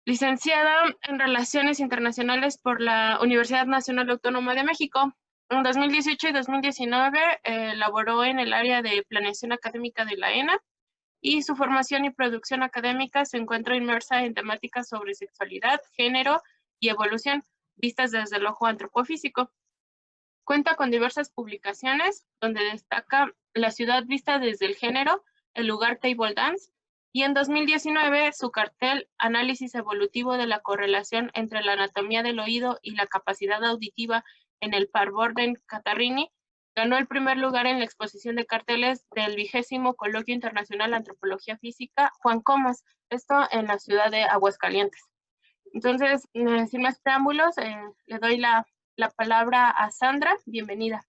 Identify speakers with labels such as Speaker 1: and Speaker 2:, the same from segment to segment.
Speaker 1: licenciada en Relaciones Internacionales por la Universidad Nacional Autónoma de México. En 2018 y 2019 laboró en el área de planeación académica de la ENA y su formación y producción académica se encuentra inmersa en temáticas sobre sexualidad, género y evolución, vistas desde el ojo antropofísico. Cuenta con diversas publicaciones, donde destaca La ciudad vista desde el género, el lugar Table Dance, y en 2019 su cartel Análisis evolutivo de la correlación entre la anatomía del oído y la capacidad auditiva en el Parborden Catarrini ganó el primer lugar en la exposición de carteles del 20º Coloquio Internacional de Antropología Física Juan Comas, esto en la ciudad de Aguascalientes. Entonces, sin más preámbulos, le doy la palabra a Sandra. Bienvenida.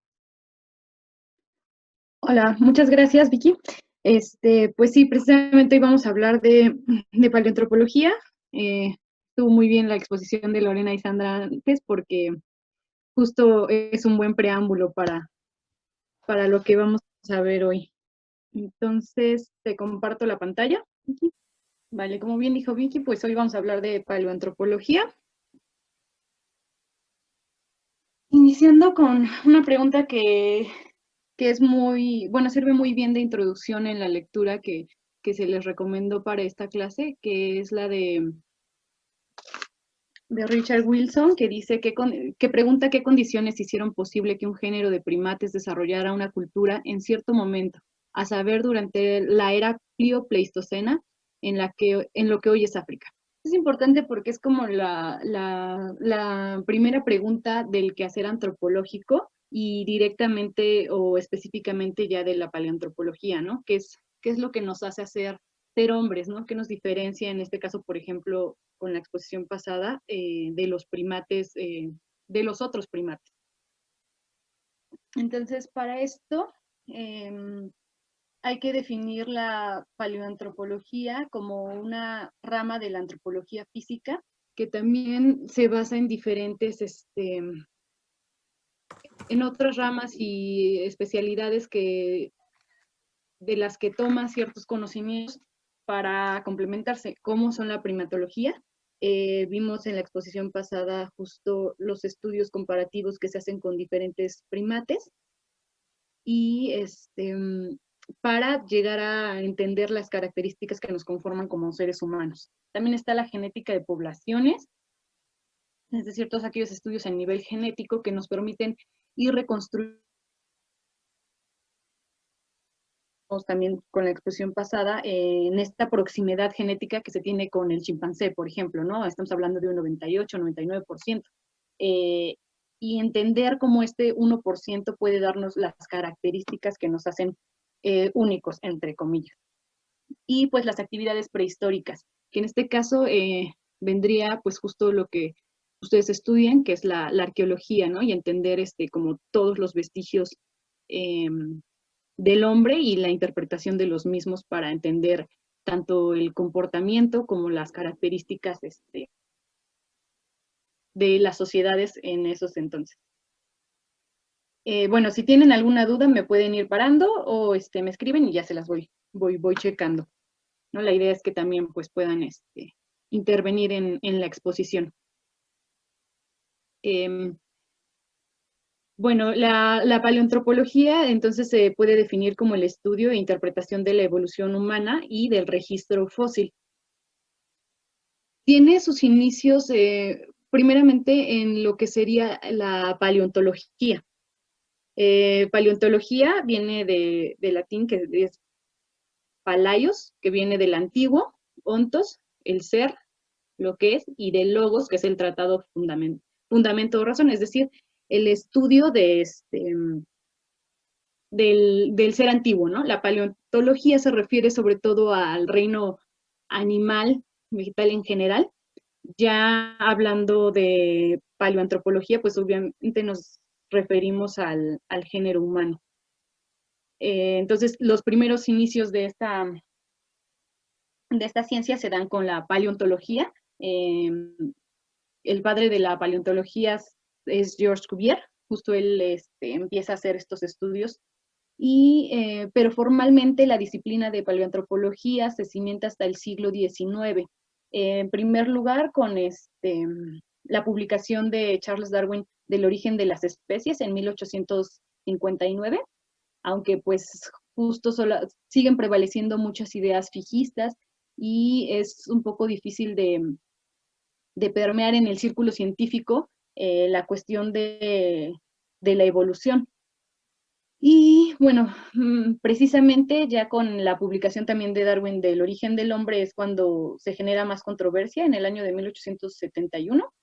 Speaker 2: Hola, muchas gracias, Vicky. Pues sí, precisamente hoy vamos a hablar de paleoantropología. Estuvo muy bien la exposición de Lorena y Sandra antes porque justo es un buen preámbulo para lo que vamos a ver hoy. Entonces, te comparto la pantalla, Vicky. Vale, como bien dijo Vicky, pues hoy vamos a hablar de paleoantropología. Iniciando con una pregunta que es muy, bueno, sirve muy bien de introducción en la lectura que se les recomendó para esta clase, que es la de Richard Wilson, que dice que pregunta qué condiciones hicieron posible que un género de primates desarrollara una cultura en cierto momento, a saber, durante la era Plioceno, en lo que hoy es África. Es importante porque es como la primera pregunta del quehacer antropológico y directamente o específicamente ya de la paleoantropología, ¿no? ¿Qué es lo que nos hace ser hombres, ¿no? ¿Qué nos diferencia en este caso, por ejemplo, con la exposición pasada, de los primates, de los otros primates? Entonces, para esto, hay que definir la paleoantropología como una rama de la antropología física que también se basa en diferentes, en otras ramas y especialidades de las que toma ciertos conocimientos para complementarse, como son la primatología. Vimos en la exposición pasada justo los estudios comparativos que se hacen con diferentes primates y para llegar a entender las características que nos conforman como seres humanos. También está la genética de poblaciones, es decir, todos aquellos estudios a nivel genético que nos permiten ir reconstruyendo también con la exposición pasada, en esta proximidad genética que se tiene con el chimpancé, por ejemplo, ¿no? Estamos hablando de un 98, 99%. Y entender cómo este 1% puede darnos las características que nos hacen únicos, entre comillas. Y pues las actividades prehistóricas, que en este caso vendría pues justo lo que ustedes estudian, que es la arqueología, ¿no? Y entender como todos los vestigios del hombre y la interpretación de los mismos para entender tanto el comportamiento como las características de las sociedades en esos entonces. Bueno, si tienen alguna duda me pueden ir parando o me escriben y ya se las voy checando, ¿no? La idea es que también pues puedan intervenir en la exposición. Bueno, la paleoantropología entonces se puede definir como el estudio e interpretación de la evolución humana y del registro fósil. Tiene sus inicios primeramente en lo que sería la paleontología. Paleontología viene de latín, que es palaios, que viene del antiguo, ontos, el ser, lo que es, y del logos, que es el tratado fundamento o razón, es decir, el estudio del ser antiguo, ¿no? La paleontología se refiere sobre todo al reino animal, vegetal en general. Ya hablando de paleoantropología, pues obviamente nos referimos al género humano. Entonces, los primeros inicios de esta ciencia se dan con la paleontología. El padre de la paleontología es Georges Cuvier, justo él empieza a hacer estos estudios, pero formalmente la disciplina de paleoantropología se cimienta hasta el siglo XIX. En primer lugar, con la publicación de Charles Darwin del origen de las especies en 1859, aunque pues justo siguen prevaleciendo muchas ideas fijistas y es un poco difícil de permear en el círculo científico la cuestión de la evolución. Y bueno, precisamente ya con la publicación también de Darwin del origen del hombre es cuando se genera más controversia en el año de 1871,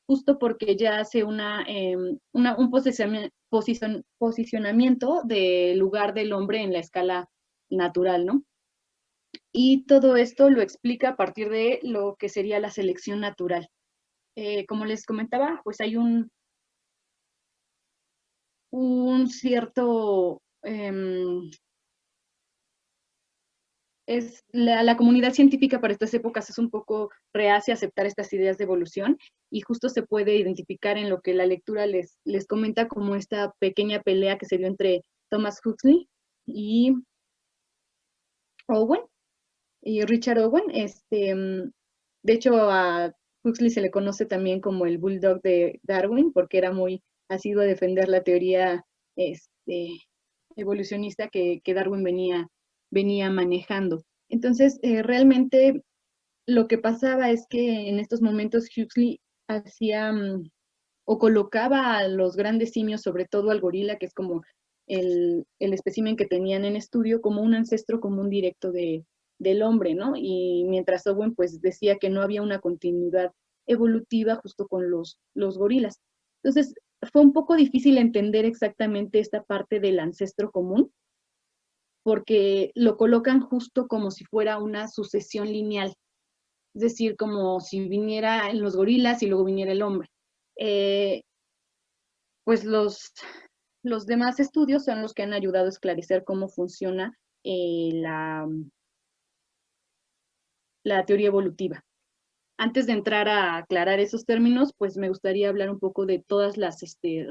Speaker 2: justo porque ya hace un posicionamiento del lugar del hombre en la escala natural, ¿no? Y todo esto lo explica a partir de lo que sería la selección natural. Como les comentaba, pues hay un cierto la comunidad científica para estas épocas es un poco reacia a aceptar estas ideas de evolución y justo se puede identificar en lo que la lectura les comenta como esta pequeña pelea que se dio entre Thomas Huxley y Owen, y Richard Owen. De hecho, a Huxley se le conoce también como el bulldog de Darwin porque era muy asiduo a defender la teoría evolucionista que Darwin venía manejando. Entonces, realmente lo que pasaba es que en estos momentos Huxley hacía o colocaba a los grandes simios, sobre todo al gorila, que es como el espécimen que tenían en estudio, como un ancestro común directo del hombre, ¿no? Y mientras Owen pues decía que no había una continuidad evolutiva justo con los gorilas. Entonces, fue un poco difícil entender exactamente esta parte del ancestro común, porque lo colocan justo como si fuera una sucesión lineal, es decir, como si viniera en los gorilas y luego viniera el hombre. Pues los demás estudios son los que han ayudado a esclarecer cómo funciona la teoría evolutiva. Antes de entrar a aclarar esos términos, pues me gustaría hablar un poco de todas las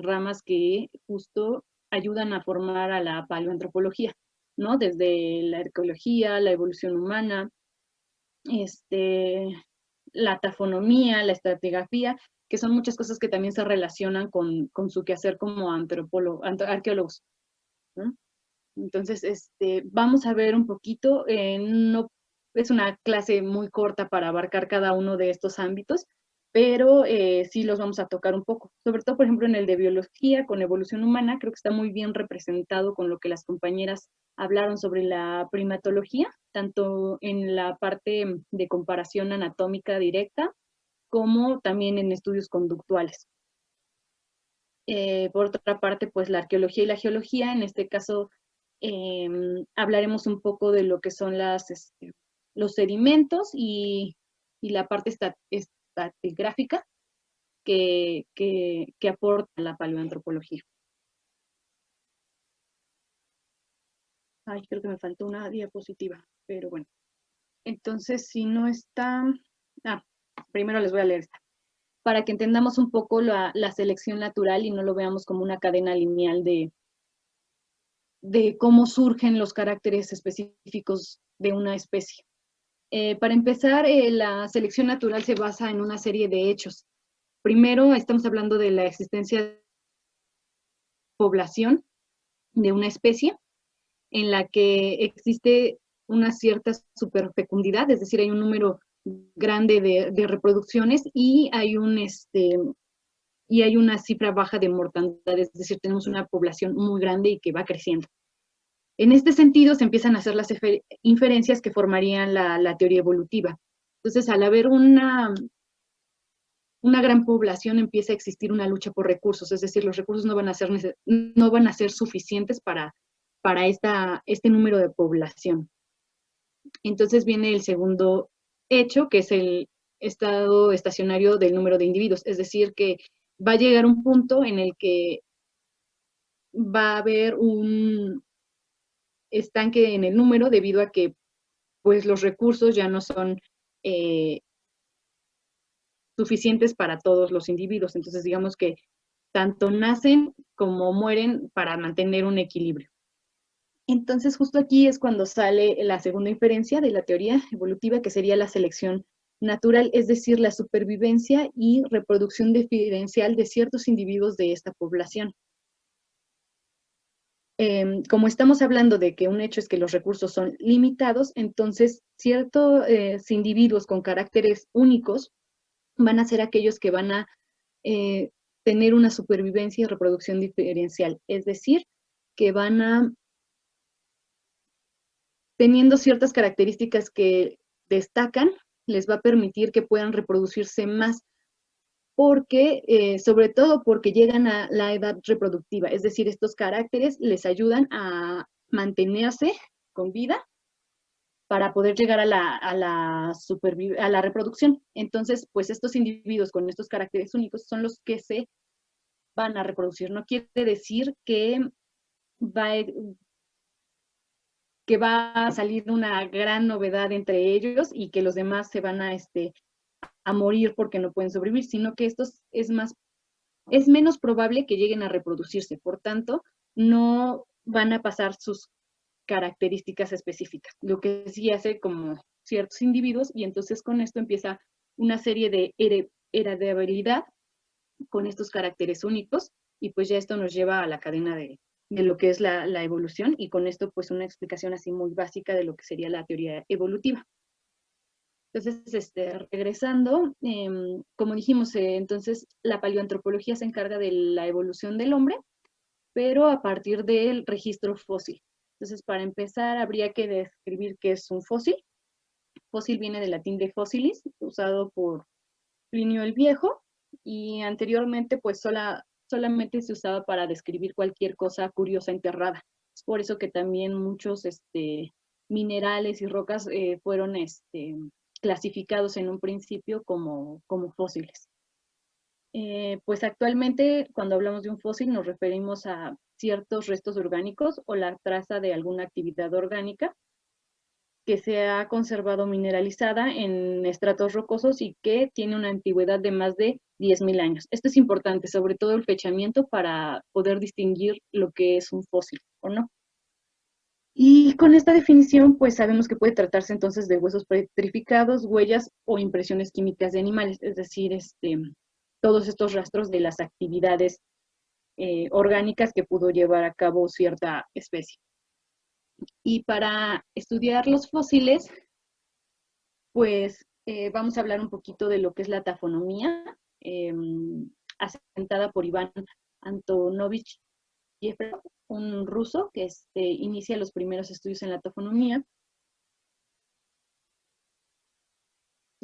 Speaker 2: ramas que justo ayudan a formar a la paleoantropología, ¿no? Desde la arqueología, la evolución humana, la tafonomía, la estratigrafía, que son muchas cosas que también se relacionan con su quehacer como arqueólogos, ¿no? Entonces, vamos a ver un poquito, no es una clase muy corta para abarcar cada uno de estos ámbitos, pero sí los vamos a tocar un poco. Sobre todo, por ejemplo, en el de biología con evolución humana, creo que está muy bien representado con lo que las compañeras hablaron sobre la primatología, tanto en la parte de comparación anatómica directa, como también en estudios conductuales. Por otra parte, pues la arqueología y la geología, en este caso hablaremos un poco de lo que son los sedimentos y la parte estratigráfica que aporta la paleoantropología. Ay, creo que me faltó una diapositiva, pero bueno. Entonces, si no está... primero les voy a leer esta, para que entendamos un poco la selección natural y no lo veamos como una cadena lineal de cómo surgen los caracteres específicos de una especie. Para empezar, la selección natural se basa en una serie de hechos. Primero, estamos hablando de la existencia de población de una especie en la que existe una cierta superfecundidad, es decir, hay un número grande de reproducciones y hay una cifra baja de mortandad, es decir, tenemos una población muy grande y que va creciendo. En este sentido, se empiezan a hacer las inferencias que formarían la teoría evolutiva. Entonces, al haber una gran población, empieza a existir una lucha por recursos, es decir, los recursos no van a ser suficientes para este número de población. Entonces viene el segundo hecho, que es el estado estacionario del número de individuos, es decir, que va a llegar un punto en el que va a haber un estanque en el número debido a que pues los recursos ya no son suficientes para todos los individuos. Entonces digamos que tanto nacen como mueren para mantener un equilibrio. Entonces justo aquí es cuando sale la segunda inferencia de la teoría evolutiva, que sería la selección natural, es decir, la supervivencia y reproducción diferencial de ciertos individuos de esta población. Como estamos hablando de que un hecho es que los recursos son limitados, entonces ciertos individuos con caracteres únicos van a ser aquellos que van a tener una supervivencia y reproducción diferencial, es decir, que van a, teniendo ciertas características que destacan, les va a permitir que puedan reproducirse más, porque, sobre todo porque llegan a la edad reproductiva, es decir, estos caracteres les ayudan a mantenerse con vida para poder llegar a la reproducción. Entonces, pues estos individuos con estos caracteres únicos son los que se van a reproducir. No quiere decir va, que va a salir una gran novedad entre ellos y que los demás se van a morir porque no pueden sobrevivir, sino que estos es menos probable que lleguen a reproducirse. Por tanto, no van a pasar sus características específicas, lo que sí hace como ciertos individuos, y entonces con esto empieza una serie de heredabilidad con estos caracteres únicos, y pues ya esto nos lleva a la cadena de lo que es la evolución, y con esto pues una explicación así muy básica de lo que sería la teoría evolutiva. Entonces, regresando, como dijimos, entonces la paleoantropología se encarga de la evolución del hombre, pero a partir del registro fósil. Entonces, para empezar, habría que describir qué es un fósil. Fósil viene del latín de fossilis, usado por Plinio el Viejo, y anteriormente pues solamente se usaba para describir cualquier cosa curiosa enterrada. Es por eso que también muchos minerales y rocas fueron clasificados en un principio como fósiles. Pues actualmente cuando hablamos de un fósil nos referimos a ciertos restos orgánicos o la traza de alguna actividad orgánica que se ha conservado mineralizada en estratos rocosos y que tiene una antigüedad de más de 10.000 años. Esto es importante, sobre todo el fechamiento, para poder distinguir lo que es un fósil o no. Y con esta definición, pues sabemos que puede tratarse entonces de huesos petrificados, huellas o impresiones químicas de animales, es decir, todos estos rastros de las actividades orgánicas que pudo llevar a cabo cierta especie. Y para estudiar los fósiles, pues vamos a hablar un poquito de lo que es la tafonomía, asentada por Iván Antonovich Jefferson, un ruso que inicia los primeros estudios en la tafonomía.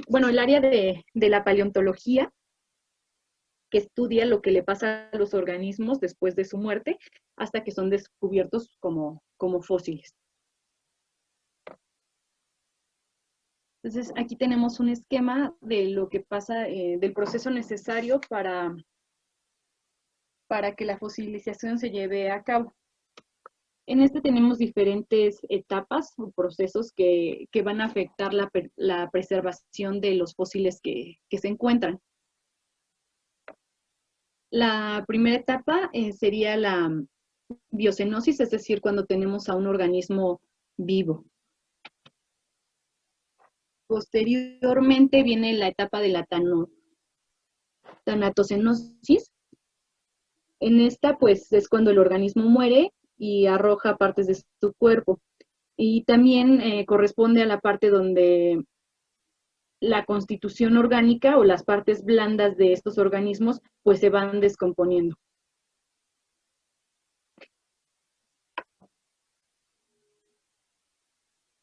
Speaker 2: Bueno, el área de la paleontología, que estudia lo que le pasa a los organismos después de su muerte hasta que son descubiertos como fósiles. Entonces, aquí tenemos un esquema de lo que pasa, del proceso necesario para que la fosilización se lleve a cabo. En tenemos diferentes etapas o procesos que van a afectar la preservación de los fósiles que se encuentran. La primera etapa sería la biocenosis, es decir, cuando tenemos a un organismo vivo. Posteriormente viene la etapa de la tanatocenosis. En esta, pues, es cuando el organismo muere y arroja partes de su cuerpo. Y también corresponde a la parte donde la constitución orgánica o las partes blandas de estos organismos pues se van descomponiendo.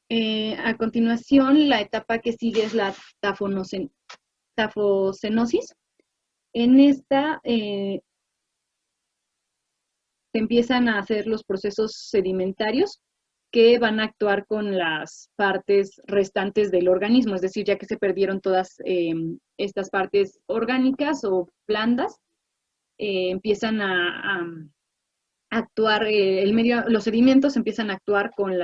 Speaker 2: A continuación, la etapa que sigue es la tafocenosis. En esta se empiezan a hacer los procesos sedimentarios que van a actuar con las partes restantes del organismo, es decir, ya que se perdieron todas estas partes orgánicas o blandas, empiezan a actuar, los sedimentos empiezan a actuar con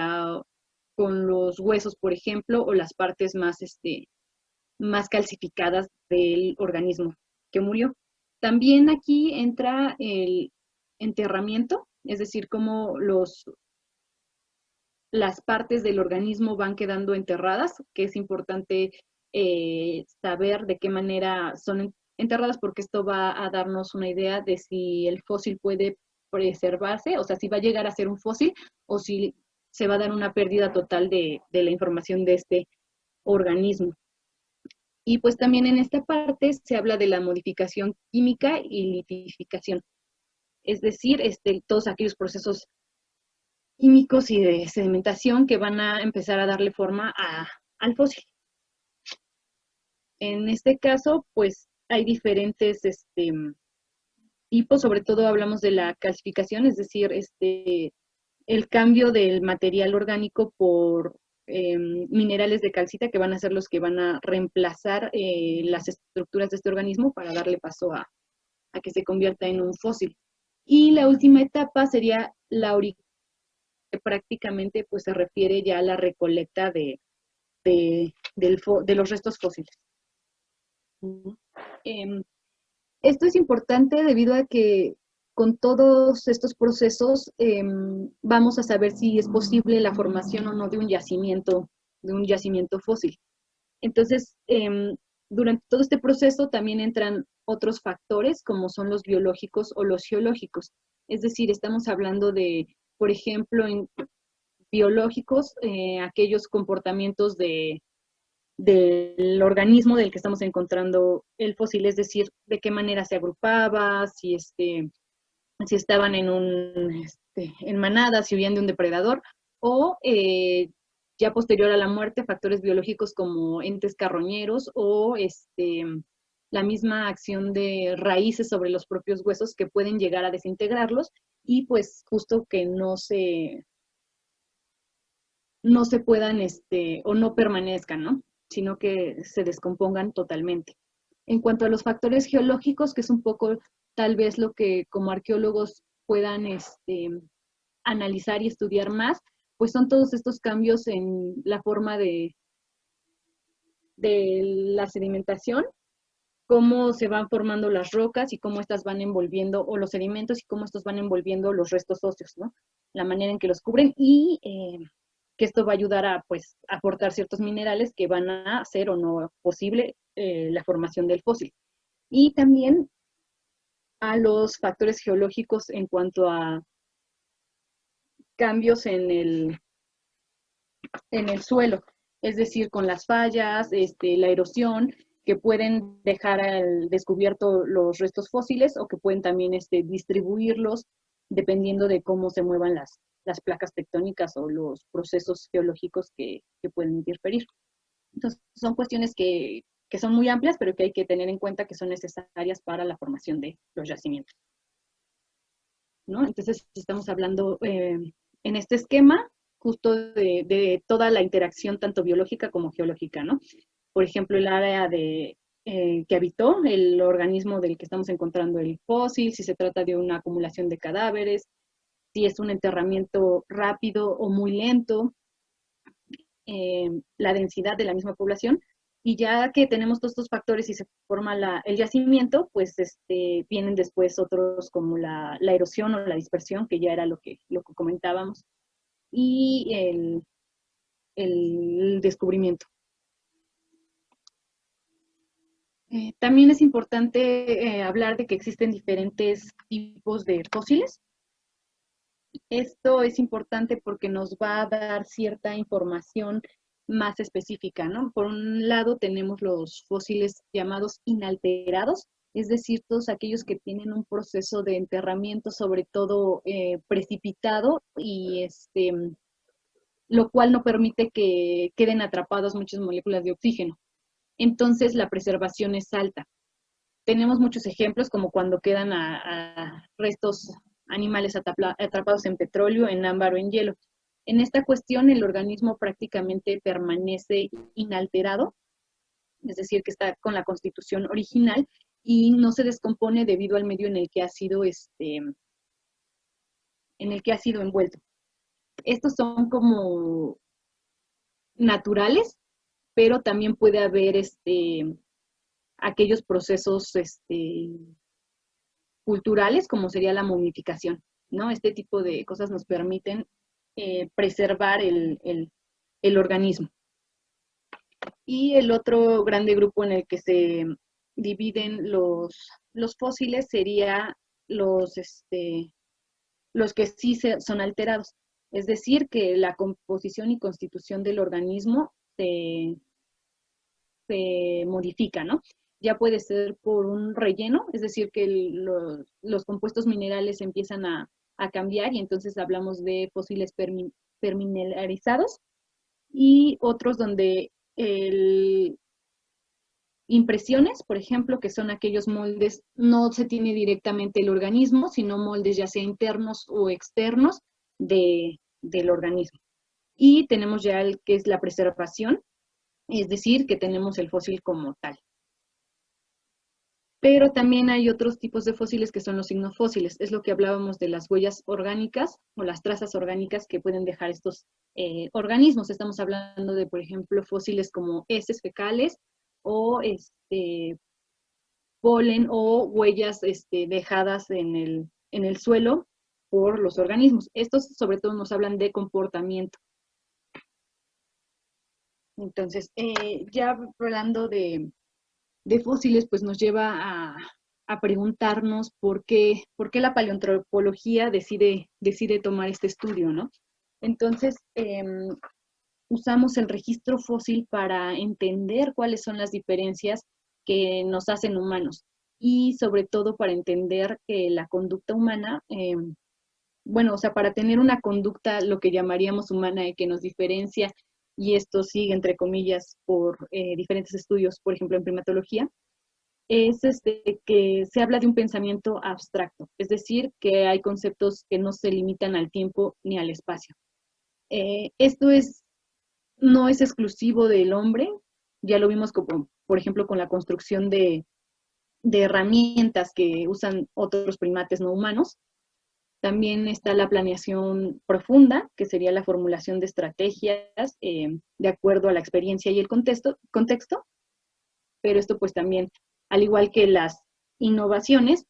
Speaker 2: los huesos, por ejemplo, o las partes más calcificadas del organismo que murió. También aquí entra el enterramiento, es decir, cómo las partes del organismo van quedando enterradas, que es importante saber de qué manera son enterradas, porque esto va a darnos una idea de si el fósil puede preservarse, o sea, si va a llegar a ser un fósil o si se va a dar una pérdida total de la información de este organismo. Y pues también en esta parte se habla de la modificación química y litificación, es decir, todos aquellos procesos químicos y de sedimentación que van a empezar a darle forma al fósil. En este caso, pues hay diferentes tipos, sobre todo hablamos de la calcificación, es decir, el cambio del material orgánico por minerales de calcita, que van a ser los que van a reemplazar las estructuras de este organismo para darle paso a que se convierta en un fósil. Y la última etapa sería la auricultura, que prácticamente pues se refiere ya a la recolecta de los restos fósiles. Esto es importante debido a que con todos estos procesos vamos a saber si es posible la formación o no de un yacimiento fósil. Entonces, durante todo este proceso también entran otros factores como son los biológicos o los geológicos. Es decir, estamos hablando de, por ejemplo, en biológicos, aquellos comportamientos del organismo del que estamos encontrando el fósil, es decir, de qué manera se agrupaba, si estaban en manadas, si huían de un depredador, o ya posterior a la muerte, factores biológicos como entes carroñeros o la misma acción de raíces sobre los propios huesos que pueden llegar a desintegrarlos y pues justo que no se puedan o no permanezcan, ¿no? Sino que se descompongan totalmente. En cuanto a los factores geológicos, que es un poco tal vez lo que como arqueólogos puedan analizar y estudiar más, pues son todos estos cambios en la forma de la sedimentación, cómo se van formando las rocas y cómo estas van envolviendo, o los sedimentos y cómo estos van envolviendo los restos óseos, ¿no? La manera en que los cubren y que esto va a ayudar a pues aportar ciertos minerales que van a hacer o no posible la formación del fósil. Y también a los factores geológicos en cuanto a cambios en el suelo, es decir, con las fallas, la erosión, que pueden dejar al descubierto los restos fósiles o que pueden también distribuirlos dependiendo de cómo se muevan las placas tectónicas o los procesos geológicos que pueden interferir. Entonces, son cuestiones que son muy amplias, pero que hay que tener en cuenta que son necesarias para la formación de los yacimientos, ¿no? Entonces, estamos hablando en este esquema justo de toda la interacción tanto biológica como geológica, ¿no? Por ejemplo, el área que habitó el organismo del que estamos encontrando el fósil, si se trata de una acumulación de cadáveres, si es un enterramiento rápido o muy lento, la densidad de la misma población, y ya que tenemos todos estos factores y se forma el yacimiento, pues vienen después otros como la erosión o la dispersión, que ya era lo que comentábamos, y el descubrimiento. También es importante hablar de que existen diferentes tipos de fósiles. Esto es importante porque nos va a dar cierta información más específica, ¿no? Por un lado tenemos los fósiles llamados inalterados, es decir, todos aquellos que tienen un proceso de enterramiento, sobre todo precipitado, y lo cual no permite que queden atrapadas muchas moléculas de oxígeno. Entonces la preservación es alta. Tenemos muchos ejemplos como cuando quedan a restos animales atrapados en petróleo, en ámbar o en hielo. En esta cuestión el organismo prácticamente permanece inalterado, es decir, que está con la constitución original y no se descompone debido al medio en el que ha sido envuelto. Estos son como naturales, pero también puede haber aquellos procesos culturales, como sería la momificación, ¿no? Este tipo de cosas nos permiten preservar el organismo. Y el otro grande grupo en el que se dividen los fósiles sería los que sí son alterados. Es decir, que la composición y constitución del organismo se modifica, ¿no? Ya puede ser por un relleno, es decir, que los compuestos minerales empiezan a cambiar y entonces hablamos de fósiles permineralizados y otros donde impresiones, por ejemplo, que son aquellos moldes, no se tiene directamente el organismo, sino moldes ya sea internos o externos del organismo. Y tenemos ya el que es la preservación, es decir, que tenemos el fósil como tal. Pero también hay otros tipos de fósiles que son los signofósiles. Es lo que hablábamos de las huellas orgánicas o las trazas orgánicas que pueden dejar estos organismos. Estamos hablando de, por ejemplo, fósiles como heces fecales o polen o huellas dejadas en el suelo por los organismos. Estos sobre todo nos hablan de comportamiento. Entonces, ya hablando de fósiles, pues nos lleva a preguntarnos por qué la paleoantropología decide tomar este estudio, ¿no? Entonces, usamos el registro fósil para entender cuáles son las diferencias que nos hacen humanos y sobre todo para entender que la conducta humana, bueno, o sea, para tener una conducta, lo que llamaríamos humana, que nos diferencia, y esto sigue entre comillas por diferentes estudios, por ejemplo en primatología, es que se habla de un pensamiento abstracto, es decir, que hay conceptos que no se limitan al tiempo ni al espacio. Esto no es exclusivo del hombre, ya lo vimos como, por ejemplo, con la construcción de herramientas que usan otros primates no humanos. También está la planeación profunda, que sería la formulación de estrategias de acuerdo a la experiencia y el contexto, pero esto pues también, al igual que las innovaciones,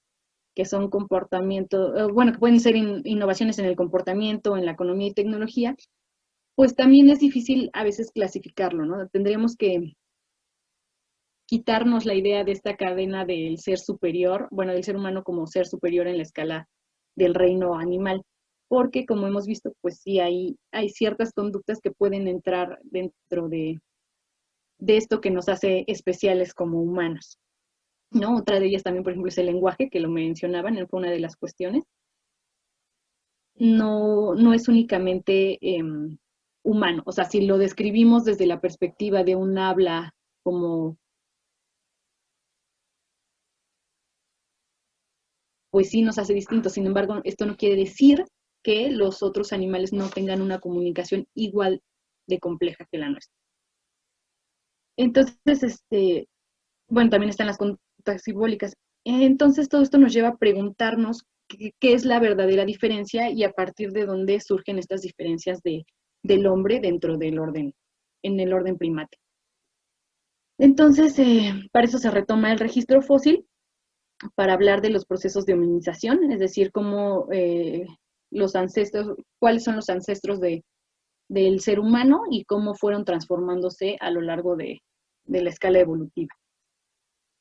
Speaker 2: que son comportamiento, bueno, que pueden ser innovaciones en el comportamiento, en la economía y tecnología, pues también es difícil a veces clasificarlo, ¿no? Tendríamos que quitarnos la idea de esta cadena del ser superior, bueno, del ser humano como ser superior en la escala del reino animal, porque como hemos visto, pues sí hay ciertas conductas que pueden entrar dentro de esto que nos hace especiales como humanos, ¿no? Otra de ellas también, por ejemplo, es el lenguaje, que lo mencionaban, fue una de las cuestiones. No es únicamente humano, o sea, si lo describimos desde la perspectiva de un habla como pues sí nos hace distintos. Sin embargo, esto no quiere decir que los otros animales no tengan una comunicación igual de compleja que la nuestra. Entonces, bueno, también están las conductas simbólicas. Entonces, todo esto nos lleva a preguntarnos qué es la verdadera diferencia y a partir de dónde surgen estas diferencias del hombre dentro del orden, en el orden primate. Entonces, para eso se retoma el registro fósil, para hablar de los procesos de hominización, es decir, cómo los ancestros, cuáles son los ancestros del ser humano y cómo fueron transformándose a lo largo de la escala evolutiva,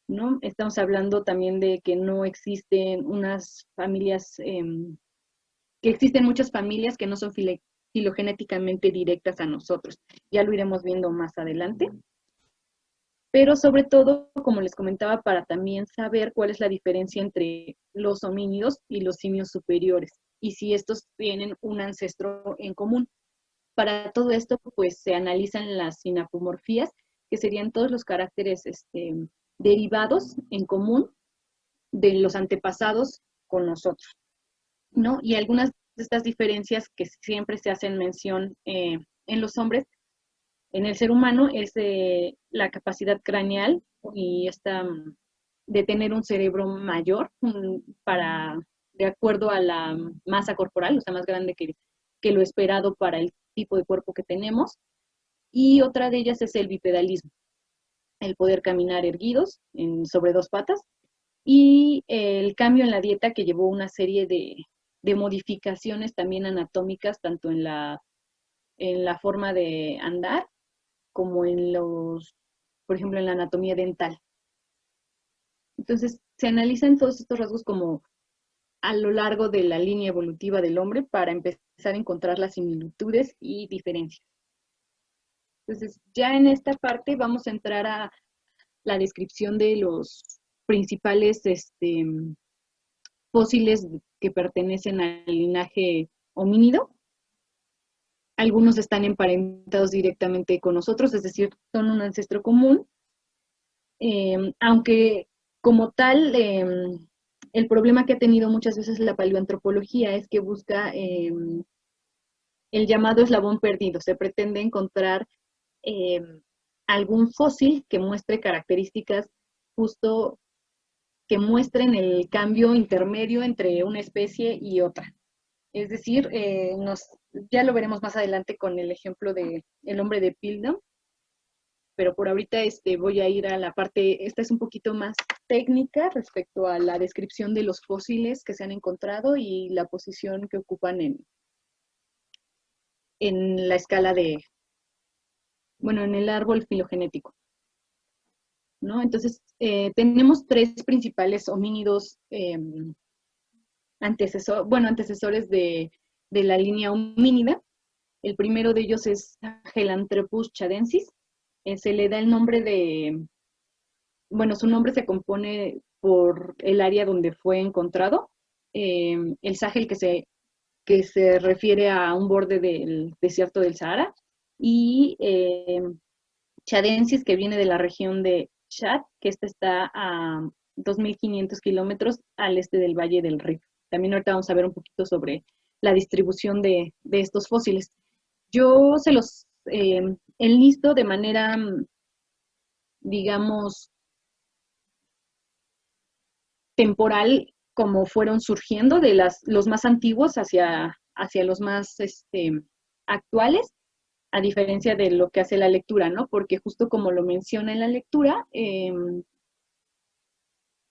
Speaker 2: ¿no? Estamos hablando también de que no existen unas familias, que existen muchas familias que no son filogenéticamente directas a nosotros. Ya lo iremos viendo más adelante. Pero sobre todo, como les comentaba, para también saber cuál es la diferencia entre los homínidos y los simios superiores, y si estos tienen un ancestro en común. Para todo esto, pues se analizan las sinapomorfías, que serían todos los caracteres derivados en común de los antepasados con nosotros, ¿no? Y algunas de estas diferencias que siempre se hacen mención en los hombres, en el ser humano, es la capacidad craneal y de tener un cerebro mayor de acuerdo a la masa corporal, o sea, más grande que lo esperado para el tipo de cuerpo que tenemos. Y otra de ellas es el bipedalismo, el poder caminar erguidos sobre dos patas, y el cambio en la dieta que llevó una serie de modificaciones también anatómicas, tanto en la forma de andar como en por ejemplo, en la anatomía dental. Entonces, se analizan todos estos rasgos como a lo largo de la línea evolutiva del hombre para empezar a encontrar las similitudes y diferencias. Entonces, ya en esta parte vamos a entrar a la descripción de los principales fósiles que pertenecen al linaje homínido. Algunos están emparentados directamente con nosotros, es decir, son un ancestro común, aunque como tal, el problema que ha tenido muchas veces la paleoantropología es que busca el llamado eslabón perdido. Se pretende encontrar algún fósil que muestre características justo que muestren el cambio intermedio entre una especie y otra. Es decir, ya lo veremos más adelante con el ejemplo del hombre de Piltdown, pero por ahorita voy a ir a la parte, esta es un poquito más técnica respecto a la descripción de los fósiles que se han encontrado y la posición que ocupan en la escala en el árbol filogenético, ¿no? Entonces, tenemos tres principales homínidos antecesores de la línea homínida. El primero de ellos es Sahelanthropus chadensis. Se le da el nombre su nombre se compone por el área donde fue encontrado. El Sahel que se refiere a un borde del desierto del Sahara, y chadensis, que viene de la región de Chad, que está a 2.500 kilómetros al este del Valle del Rift. También ahorita vamos a ver un poquito sobre la distribución de estos fósiles. Yo se los enlisto de manera, digamos, temporal, como fueron surgiendo de los más antiguos hacia los más actuales, a diferencia de lo que hace la lectura, ¿no? Porque justo como lo menciona en la lectura,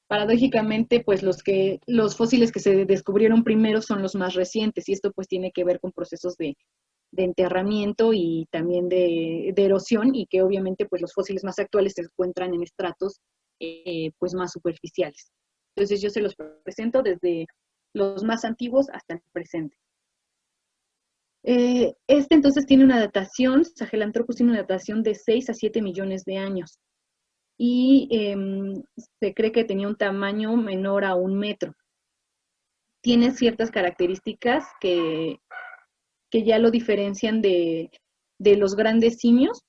Speaker 2: paradójicamente, pues los fósiles que se descubrieron primero son los más recientes, y esto pues tiene que ver con procesos de enterramiento y también de erosión, y que obviamente pues los fósiles más actuales se encuentran en estratos pues más superficiales. Entonces yo se los presento desde los más antiguos hasta el presente. Entonces tiene una datación, Sahelanthropus tiene una datación de 6 a 7 millones de años, y se cree que tenía un tamaño menor a 1 metro. Tiene ciertas características que ya lo diferencian de los grandes simios,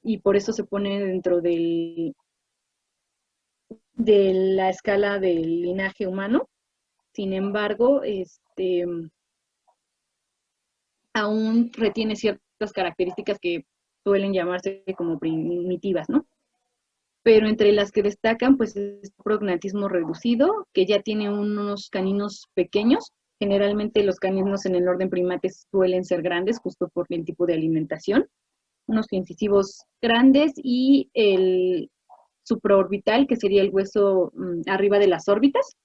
Speaker 2: y por eso se pone dentro de la escala del linaje humano. Sin embargo, aún retiene ciertas características que suelen llamarse como primitivas, ¿no? Pero entre las que destacan, pues, es prognatismo reducido, que ya tiene unos caninos pequeños. Generalmente los caninos en el orden primates suelen ser grandes, justo por el tipo de alimentación. Unos incisivos grandes, y el supraorbital, que sería el hueso arriba de las órbitas,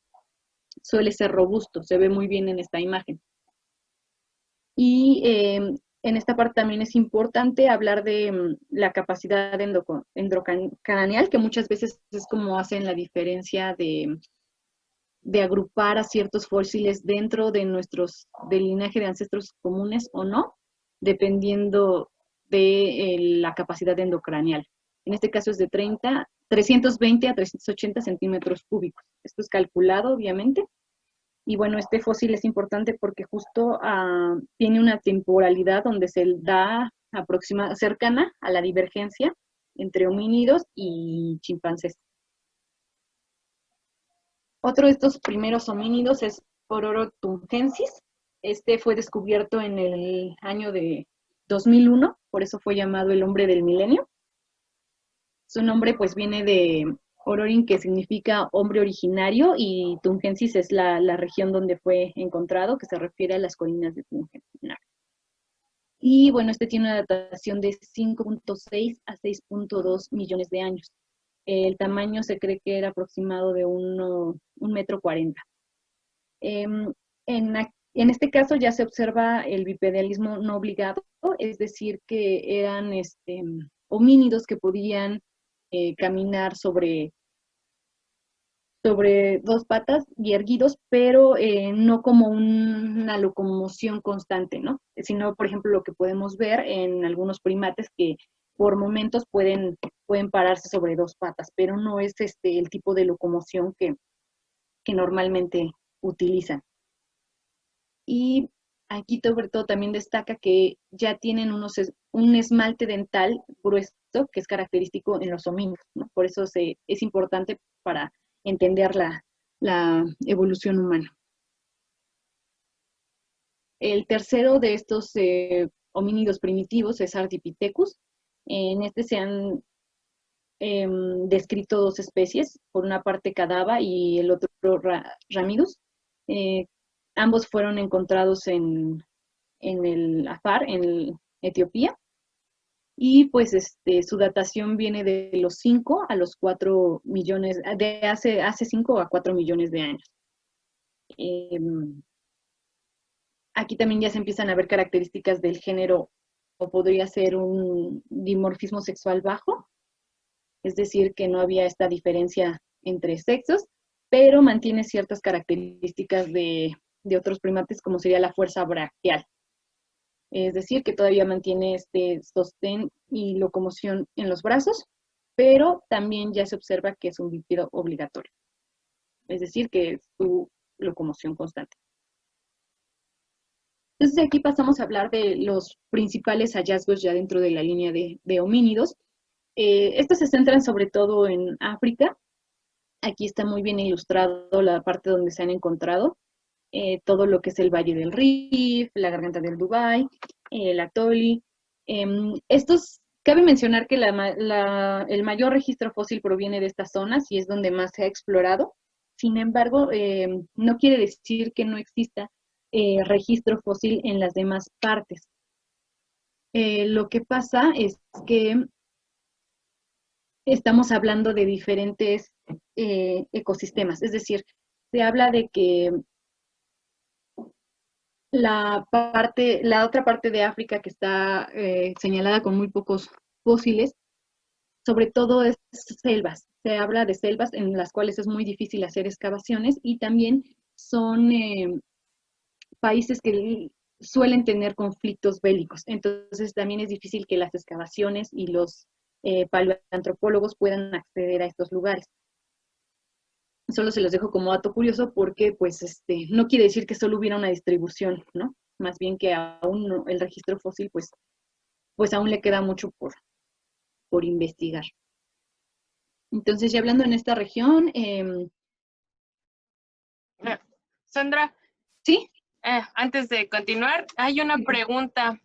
Speaker 2: suele ser robusto, se ve muy bien en esta imagen. Y en esta parte también es importante hablar de la capacidad endocraneal, que muchas veces es como hacen la diferencia de agrupar a ciertos fósiles dentro de del linaje de ancestros comunes o no, dependiendo de la capacidad endocraneal. En este caso es de 320 a 380 centímetros cúbicos. Esto es calculado, obviamente. Y bueno, este fósil es importante porque justo tiene una temporalidad donde se da cercana a la divergencia entre homínidos y chimpancés. Otro de estos primeros homínidos es Ororotungensis. Este fue descubierto en el año de 2001, por eso fue llamado el hombre del milenio. Su nombre pues viene de Ororin, que significa hombre originario, y Tungensis es la región donde fue encontrado, que se refiere a las colinas de Tungen. Y bueno, este tiene una datación de 5.6 a 6.2 millones de años. El tamaño se cree que era aproximado de 1,40 metros. En este caso ya se observa el bipedalismo no obligado, es decir, que eran homínidos que podían caminar sobre dos patas y erguidos, pero no como una locomoción constante, ¿no? Sino, por ejemplo, lo que podemos ver en algunos primates que por momentos pueden pararse sobre dos patas, pero no es el tipo de locomoción que normalmente utilizan. Y aquí sobre todo también destaca que ya tienen un esmalte dental grueso que es característico en los homínidos, ¿no? Por eso es importante para entender la evolución humana. El tercero de estos homínidos primitivos es Ardipithecus. En este se han descrito dos especies, por una parte Cadava y el otro Ramidus. Ambos fueron encontrados en el Afar, en Etiopía, y pues su datación viene de los 5 a los 4 millones, de hace 5 a 4 millones de años. Aquí también ya se empiezan a ver características del género, o podría ser un dimorfismo sexual bajo, es decir, que no había esta diferencia entre sexos, pero mantiene ciertas características de otros primates, como sería la fuerza braquial. Es decir, que todavía mantiene este sostén y locomoción en los brazos, pero también ya se observa que es un bípedo obligatorio. Es decir, que es su locomoción constante. Entonces aquí pasamos a hablar de los principales hallazgos ya dentro de la línea de homínidos. Estos se centran sobre todo en África. Aquí está muy bien ilustrado la parte donde se han encontrado. Todo lo que es el Valle del Rif, la Garganta del Dubái, el Atoli. Cabe mencionar que el mayor registro fósil proviene de estas zonas y es donde más se ha explorado. Sin embargo, no quiere decir que no exista registro fósil en las demás partes. Lo que pasa es que estamos hablando de diferentes ecosistemas, es decir, se habla de que la otra parte de África que está señalada con muy pocos fósiles, sobre todo es selvas. Se habla de selvas en las cuales es muy difícil hacer excavaciones y también son países que suelen tener conflictos bélicos. Entonces también es difícil que las excavaciones y los paleoantropólogos puedan acceder a estos lugares. Solo se los dejo como dato curioso porque pues no quiere decir que solo hubiera una distribución, ¿no? Más bien que aún el registro fósil pues aún le queda mucho por investigar. Entonces ya hablando en esta región,
Speaker 1: Sandra,
Speaker 2: ¿sí?
Speaker 1: Antes de continuar, hay una pregunta.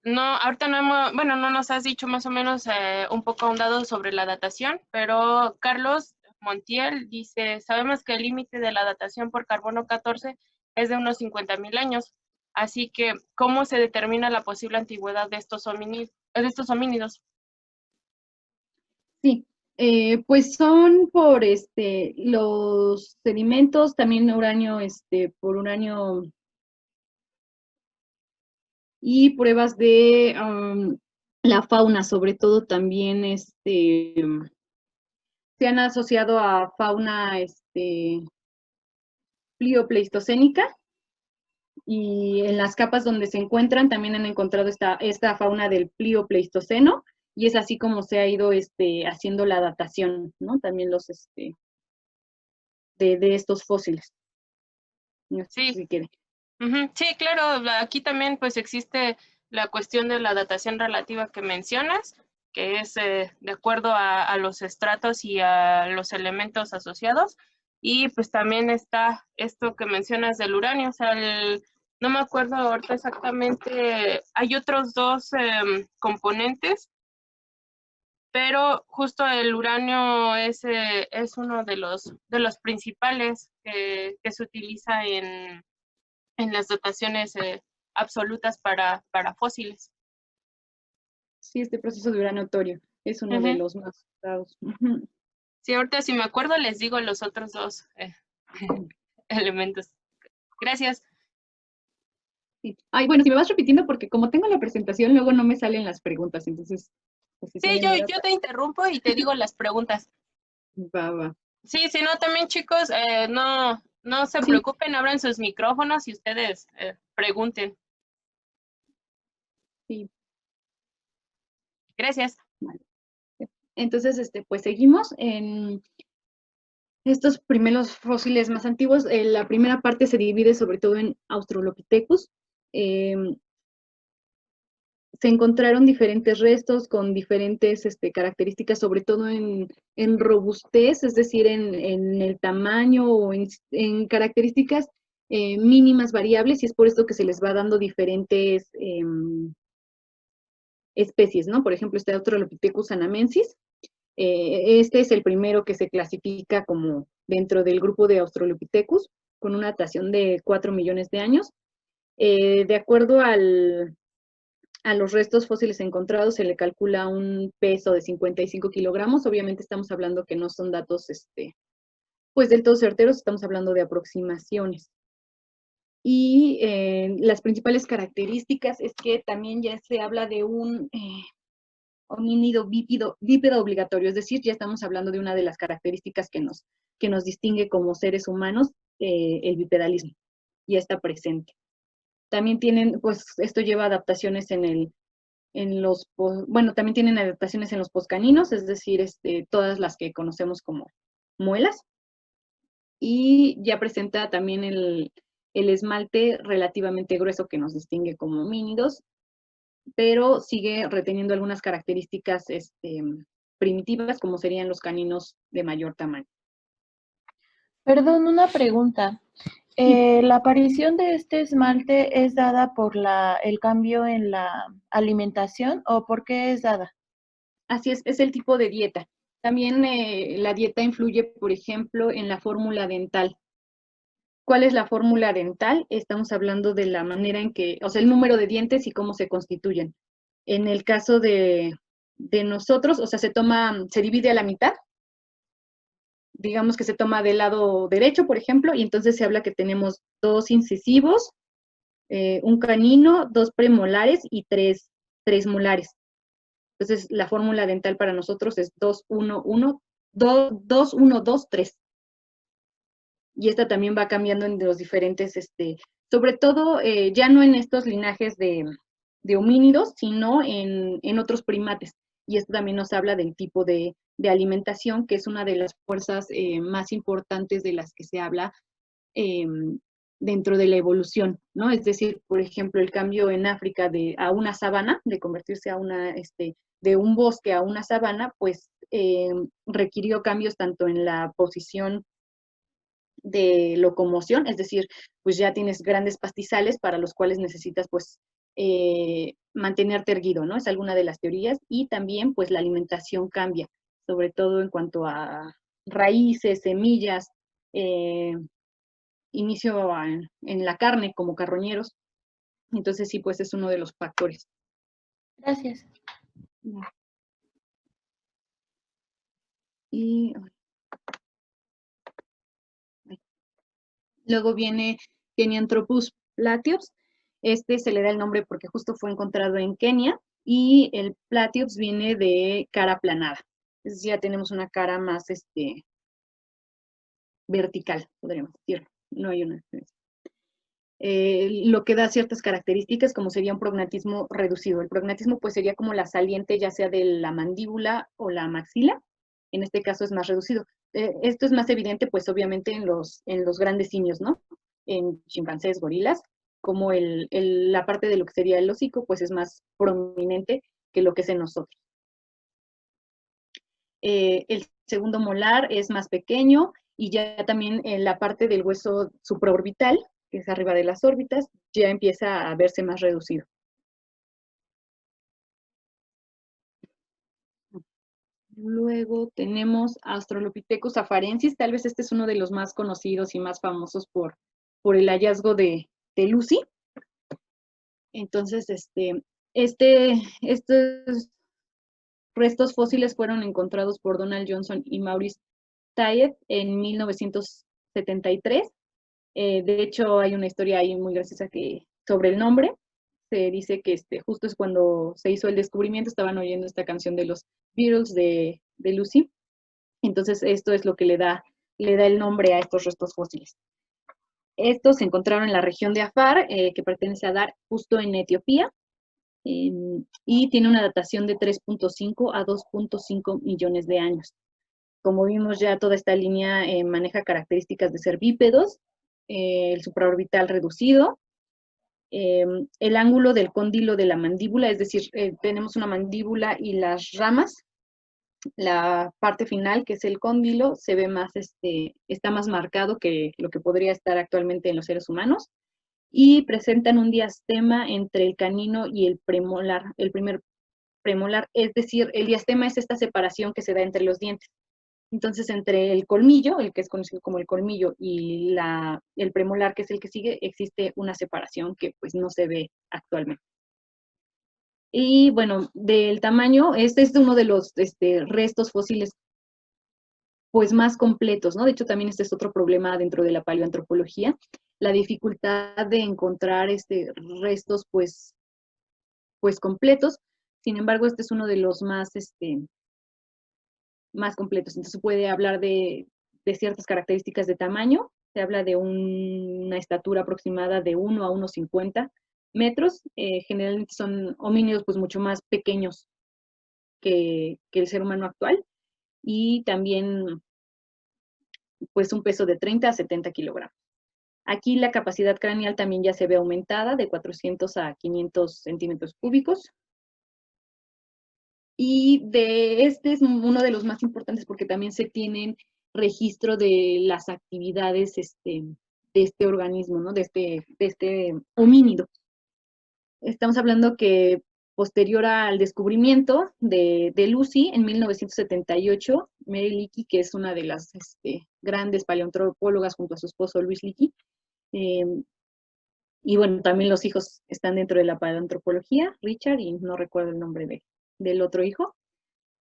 Speaker 1: No, ahorita no nos has dicho más o menos un poco ahondado sobre la datación, pero Carlos Montiel dice, sabemos que el límite de la datación por carbono 14 es de unos 50.000 años, así que, ¿cómo se determina la posible antigüedad de estos homínidos?
Speaker 2: Sí, pues son por los sedimentos, también uranio, por uranio y pruebas de la fauna, sobre todo también se han asociado a fauna pliopleistocénica y en las capas donde se encuentran también han encontrado esta fauna del pliopleistoceno y es así como se ha ido haciendo la datación, ¿no? También de estos fósiles. No sé
Speaker 1: Sí.
Speaker 2: si quiere.
Speaker 1: Sí, claro, aquí también pues existe la cuestión de la datación relativa que mencionas, que es de acuerdo a los estratos y a los elementos asociados, y pues también está esto que mencionas del uranio, o sea, no me acuerdo ahorita exactamente, hay otros dos componentes, pero justo el uranio es uno de los principales que se utiliza en las dataciones absolutas para fósiles.
Speaker 2: Sí, este proceso de uranio torio es uno de los más usados.
Speaker 1: Sí, ahorita si me acuerdo les digo los otros dos elementos. Gracias.
Speaker 2: Sí. Ay, bueno, si me vas repitiendo porque como tengo la presentación, luego no me salen las preguntas, entonces O si
Speaker 1: Sí,
Speaker 2: tienen dudas,
Speaker 1: yo te interrumpo y te digo las preguntas.
Speaker 2: va.
Speaker 1: Sí, si no, también chicos, no se
Speaker 2: Sí,
Speaker 1: preocupen, abran sus micrófonos y ustedes pregunten.
Speaker 2: sí,
Speaker 1: Gracias.
Speaker 2: vale. Entonces, pues seguimos en estos primeros fósiles más antiguos. La primera parte se divide sobre todo en Australopithecus. Se encontraron diferentes restos con diferentes características, sobre todo en robustez, es decir, en el tamaño o en características mínimas variables, y es por esto que se les va dando diferentes especies, ¿no? Por ejemplo, este Australopithecus anamensis. Este es el primero que se clasifica como dentro del grupo de Australopithecus, con una datación de 4 millones de años. De acuerdo a los restos fósiles encontrados se le calcula un peso de 55 kilogramos. Obviamente estamos hablando que no son datos pues del todo certeros, estamos hablando de aproximaciones. Y las principales características es que también ya se habla de un homínido bípedo obligatorio, es decir, ya estamos hablando de una de las características que nos distingue como seres humanos, el bipedalismo, ya está presente. También tienen, pues esto lleva adaptaciones bueno, también tienen adaptaciones en los poscaninos, es decir, todas las que conocemos como muelas, y ya presenta también el esmalte relativamente grueso que nos distingue como homínidos, pero sigue reteniendo algunas características primitivas, como serían los caninos de mayor tamaño.
Speaker 3: Perdón, una pregunta.
Speaker 2: Sí,
Speaker 3: ¿La aparición de este esmalte es dada por el cambio en la alimentación o por qué es dada?
Speaker 2: así es el tipo de dieta. También la dieta influye, por ejemplo, en la fórmula dental. ¿Cuál es la fórmula dental? Estamos hablando de la manera en que, o sea, el número de dientes y cómo se constituyen. En el caso de nosotros, o sea, se divide a la mitad. Digamos que se toma del lado derecho, por ejemplo, y entonces se habla que tenemos 2 incisivos, un canino, 2 premolares y 3 molares. Entonces, la fórmula dental para nosotros es 2, 1, 1, 2, 1, 2, 3. Y esta también va cambiando en los diferentes, sobre todo ya no en estos linajes de homínidos, sino en otros primates. Y esto también nos habla del tipo de alimentación, que es una de las fuerzas más importantes de las que se habla dentro de la evolución, ¿no? Es decir, por ejemplo, el cambio en África a una sabana, de convertirse a de un bosque a una sabana, pues requirió cambios tanto en la posición de locomoción, es decir, pues ya tienes grandes pastizales para los cuales necesitas pues mantenerte erguido, ¿no? Es alguna de las teorías, y también pues la alimentación cambia, sobre todo en cuanto a raíces, semillas, inicio en la carne como carroñeros. Entonces sí, pues es uno de los factores.
Speaker 3: Gracias.
Speaker 2: Y luego viene Kenianthropus platyops. Este se le da el nombre porque justo fue encontrado en Kenia, y el platyops viene de cara aplanada. Entonces ya tenemos una cara más vertical, podríamos decirlo. No hay una diferencia. Lo que da ciertas características, como sería un prognatismo reducido. El prognatismo pues sería como la saliente ya sea de la mandíbula o la maxila. En este caso es más reducido. Esto es más evidente pues obviamente en los grandes simios, ¿no? En chimpancés, gorilas, como la parte de lo que sería el hocico pues es más prominente que lo que es en nosotros. El segundo molar es más pequeño, y ya también en la parte del hueso supraorbital, que es arriba de las órbitas, ya empieza a verse más reducido. Luego tenemos Australopithecus afarensis, tal vez este es uno de los más conocidos y más famosos por el hallazgo de Lucy. Entonces, estos restos fósiles fueron encontrados por Donald Johnson y Maurice Tayeb en 1973. De hecho, hay una historia ahí muy graciosa sobre el nombre. se dice que justo es cuando se hizo el descubrimiento, estaban oyendo esta canción de los Beatles de Lucy. Entonces esto es lo que le da el nombre a estos restos fósiles. Estos se encontraron en la región de Afar, que pertenece a Dar, justo en Etiopía, y tiene una datación de 3.5 a 2.5 millones de años. Como vimos ya, toda esta línea maneja características de ser bípedos, el supraorbital reducido, el ángulo del cóndilo de la mandíbula, es decir, tenemos una mandíbula y las ramas, la parte final, que es el cóndilo, se ve más, está más marcado que lo que podría estar actualmente en los seres humanos, y presentan un diastema entre el canino y el premolar, el primer premolar, es decir, el diastema es esta separación que se da entre los dientes. Entonces, entre el colmillo, el que es conocido como el colmillo, y el premolar, que es el que sigue, existe una separación que pues no se ve actualmente. Y bueno, del tamaño, este es uno de los restos fósiles pues más completos, ¿no? De hecho, también este es otro problema dentro de la paleoantropología, la dificultad de encontrar restos pues completos. Sin embargo, este es uno de los más completos. Entonces se puede hablar de ciertas características de tamaño. Se habla de una estatura aproximada de 1 a 1,50 metros. Generalmente son homínidos pues mucho más pequeños que el ser humano actual. Y también pues un peso de 30 a 70 kilogramos. Aquí la capacidad craneal también ya se ve aumentada de 400 a 500 centímetros cúbicos. Y este es uno de los más importantes porque también se tienen registro de las actividades de este organismo, ¿no? De este homínido. Estamos hablando que posterior al descubrimiento de Lucy, en 1978, Mary Leakey, que es una de las grandes paleoantropólogas junto a su esposo Luis Leakey, y bueno, también los hijos están dentro de la paleoantropología, Richard, y no recuerdo el nombre del otro hijo,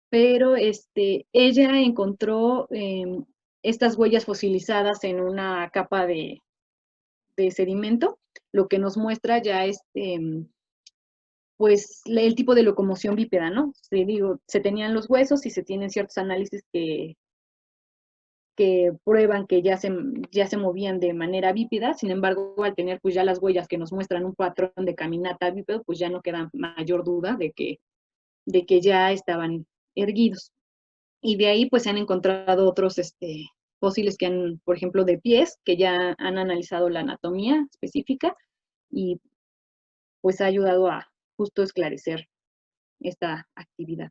Speaker 2: pero ella encontró estas huellas fosilizadas en una capa de sedimento, lo que nos muestra ya pues el tipo de locomoción bípeda, ¿no? Se tenían los huesos y se tienen ciertos análisis que prueban que ya se movían de manera bípeda. Sin embargo, al tener pues ya las huellas que nos muestran un patrón de caminata bípedo, pues ya no queda mayor duda de que ya estaban erguidos. Y de ahí pues se han encontrado otros fósiles que han, por ejemplo, de pies, que ya han analizado la anatomía específica y pues ha ayudado a justo esclarecer esta actividad.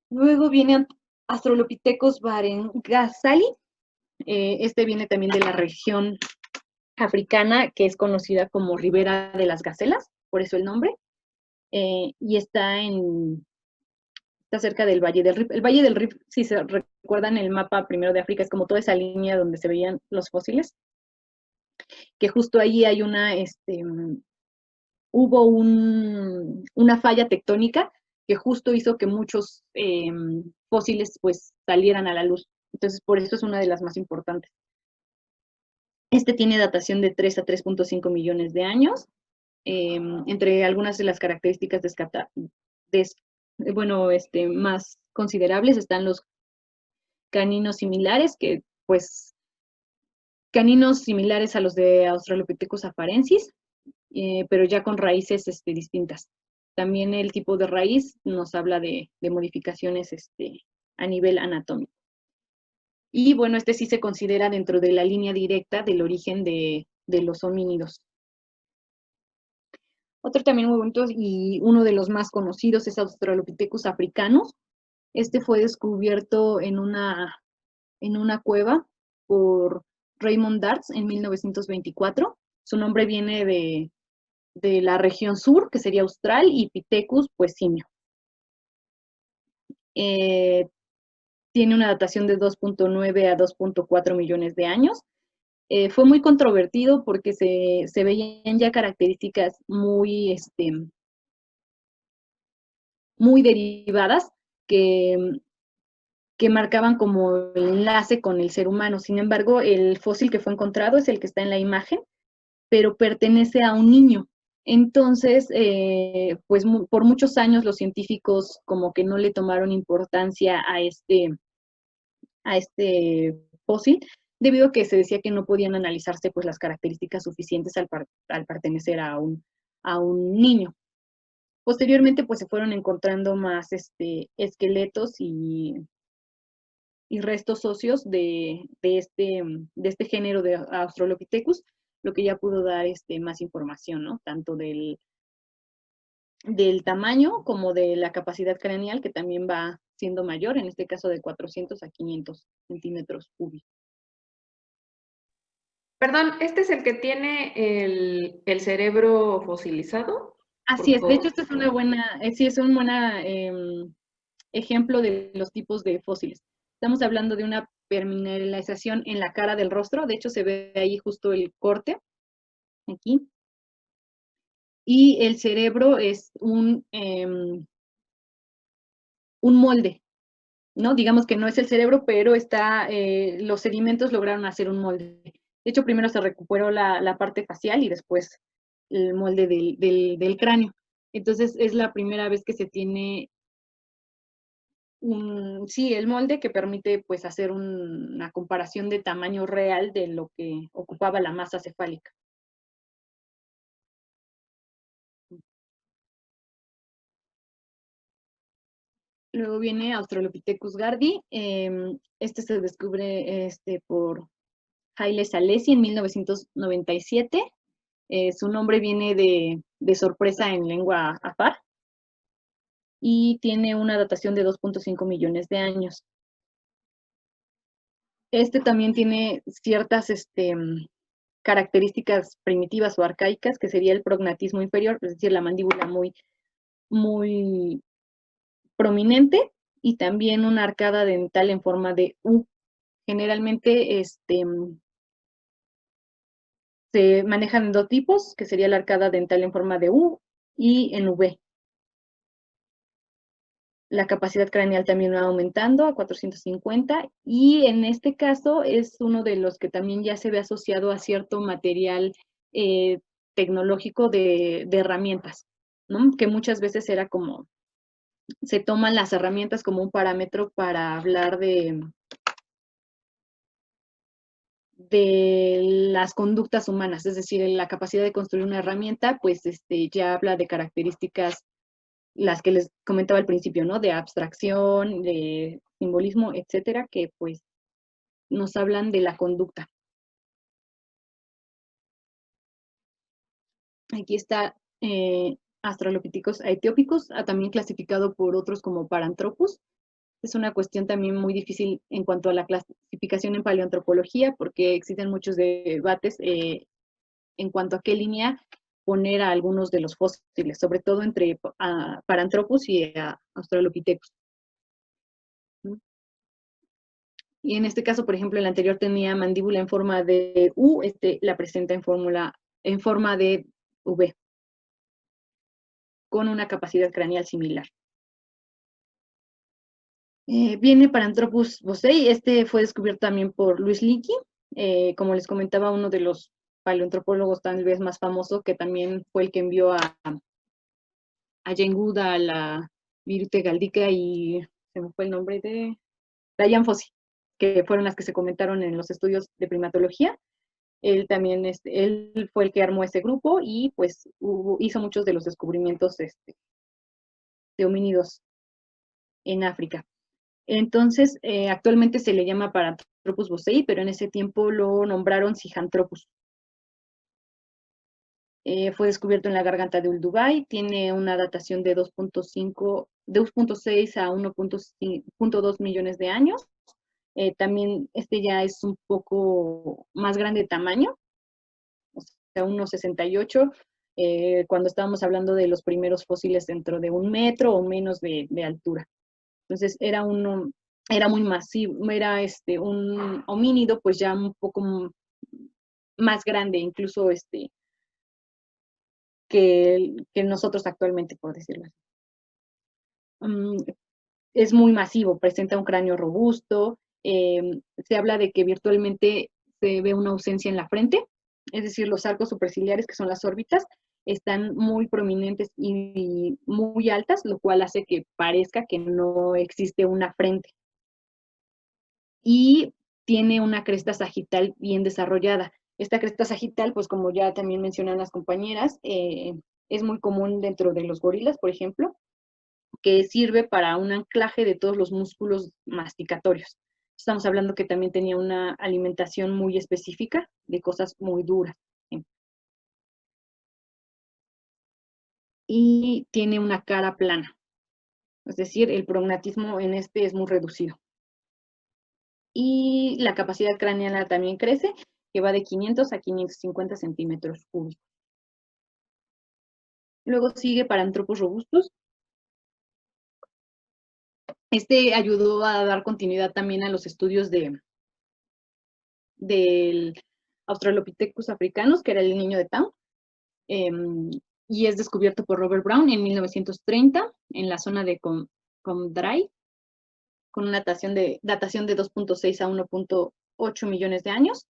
Speaker 2: Luego viene Australopithecus barengasali. Este viene también de la región africana, que es conocida como Ribera de las Gacelas, por eso el nombre, y está cerca del Valle del Rif. El Valle del Rif, si se recuerdan el mapa primero de África, es como toda esa línea donde se veían los fósiles, que justo ahí hay hubo una falla tectónica que justo hizo que muchos fósiles pues salieran a la luz. Entonces, por eso es una de las más importantes. Tiene datación de 3 a 3.5 millones de años. Entre algunas de las características más considerables están los caninos similares, que pues caninos similares a los de Australopithecus afarensis, pero ya con raíces distintas. También el tipo de raíz nos habla de modificaciones a nivel anatómico. Y bueno, sí se considera dentro de la línea directa del origen de los homínidos. Otro también muy bonito y uno de los más conocidos es Australopithecus africanus. Fue descubierto en una cueva por Raymond Darts en 1924. Su nombre viene de la región sur, que sería austral, y Pithecus, pues simio. Tiene una datación de 2.9 a 2.4 millones de años. Fue muy controvertido porque se veían ya características muy derivadas que marcaban como el enlace con el ser humano. Sin embargo, el fósil que fue encontrado es el que está en la imagen, pero pertenece a un niño. Entonces, pues por muchos años los científicos como que no le tomaron importancia a este fósil, debido a que se decía que no podían analizarse pues las características suficientes al pertenecer a un niño. Posteriormente pues se fueron encontrando más esqueletos y restos óseos de este género de Australopithecus, lo que ya pudo dar más información, ¿no? Tanto del tamaño como de la capacidad craneal, que también va siendo mayor, en este caso de 400 a 500 centímetros cúbicos.
Speaker 4: Perdón, ¿este es el que tiene el cerebro fosilizado?
Speaker 2: Así es, de hecho, esta es una buena, sí, es un buen ejemplo de los tipos de fósiles. Estamos hablando de una permineralización en la cara del rostro, de hecho se ve ahí justo el corte, aquí. Y el cerebro es un molde, ¿no? Digamos que no es el cerebro, pero los sedimentos lograron hacer un molde. De hecho, primero se recuperó la parte facial y después el molde del cráneo. Entonces, es la primera vez que se tiene el molde que permite pues hacer una comparación de tamaño real de lo que ocupaba la masa cefálica. Luego viene Australopithecus gardi. Este se descubre por Haile Salesi en 1997. Su nombre viene de sorpresa en lengua afar y tiene una datación de 2.5 millones de años. Este también tiene ciertas características primitivas o arcaicas, que sería el prognatismo inferior, es decir, la mandíbula muy, muy prominente, y también una arcada dental en forma de U. Generalmente se manejan dos tipos, que sería la arcada dental en forma de U y en V. La capacidad craneal también va aumentando a 450, y en este caso es uno de los que también ya se ve asociado a cierto material tecnológico de herramientas, ¿no? Que muchas veces era como, se toman las herramientas como un parámetro para hablar de las conductas humanas, es decir, la capacidad de construir una herramienta, pues ya habla de características, las que les comentaba al principio, ¿no? De abstracción, de simbolismo, etcétera, que pues nos hablan de la conducta. Aquí está Australopithecus aethiopicus, también clasificado por otros como Paranthropus. Es una cuestión también muy difícil en cuanto a la clasificación en paleoantropología, porque existen muchos debates en cuanto a qué línea poner a algunos de los fósiles, sobre todo entre Paranthropus y Australopithecus. Y en este caso, por ejemplo, el anterior tenía mandíbula en forma de U, la presenta en forma de V, con una capacidad craneal similar. Viene Paranthropus bossei. Fue descubierto también por Louis Leakey, como les comentaba, uno de los paleoantropólogos tal vez más famoso, que también fue el que envió a Jane Goodall, a la Birute Galdica y se me fue el nombre de Diane Fossey, que fueron las que se comentaron en los estudios de primatología. Él también, él fue el que armó ese grupo y pues hizo muchos de los descubrimientos de homínidos en África. Entonces, actualmente se le llama Paranthropus bossei, pero en ese tiempo lo nombraron Sijanthropus. Fue descubierto en la garganta de Olduvai, tiene una datación de 2.6 a 1.2 millones de años. También ya es un poco más grande de tamaño, o sea, 1.68, cuando estábamos hablando de los primeros fósiles dentro de 1 metro o menos de altura. Entonces era muy masivo, era un homínido pues ya un poco más grande, incluso que nosotros actualmente, por decirlo así. Es muy masivo, presenta un cráneo robusto, se habla de que virtualmente se ve una ausencia en la frente, es decir, los arcos superciliares, que son las órbitas, están muy prominentes y muy altas, lo cual hace que parezca que no existe una frente. Y tiene una cresta sagital bien desarrollada. Esta cresta sagital, pues como ya también mencionan las compañeras, es muy común dentro de los gorilas, por ejemplo, que sirve para un anclaje de todos los músculos masticatorios. Estamos hablando que también tenía una alimentación muy específica de cosas muy duras. Y tiene una cara plana, es decir, el prognatismo en este es muy reducido. Y la capacidad craneana también crece, que va de 500 a 550 centímetros cúbicos. Luego sigue Paranthropus robustus. Este ayudó a dar continuidad también a los estudios del Australopithecus africanus, que era el niño de Town, y es descubierto por Robert Brown en 1930 en la zona de Comdry, con una datación de 2.6 a 1.8 millones de años.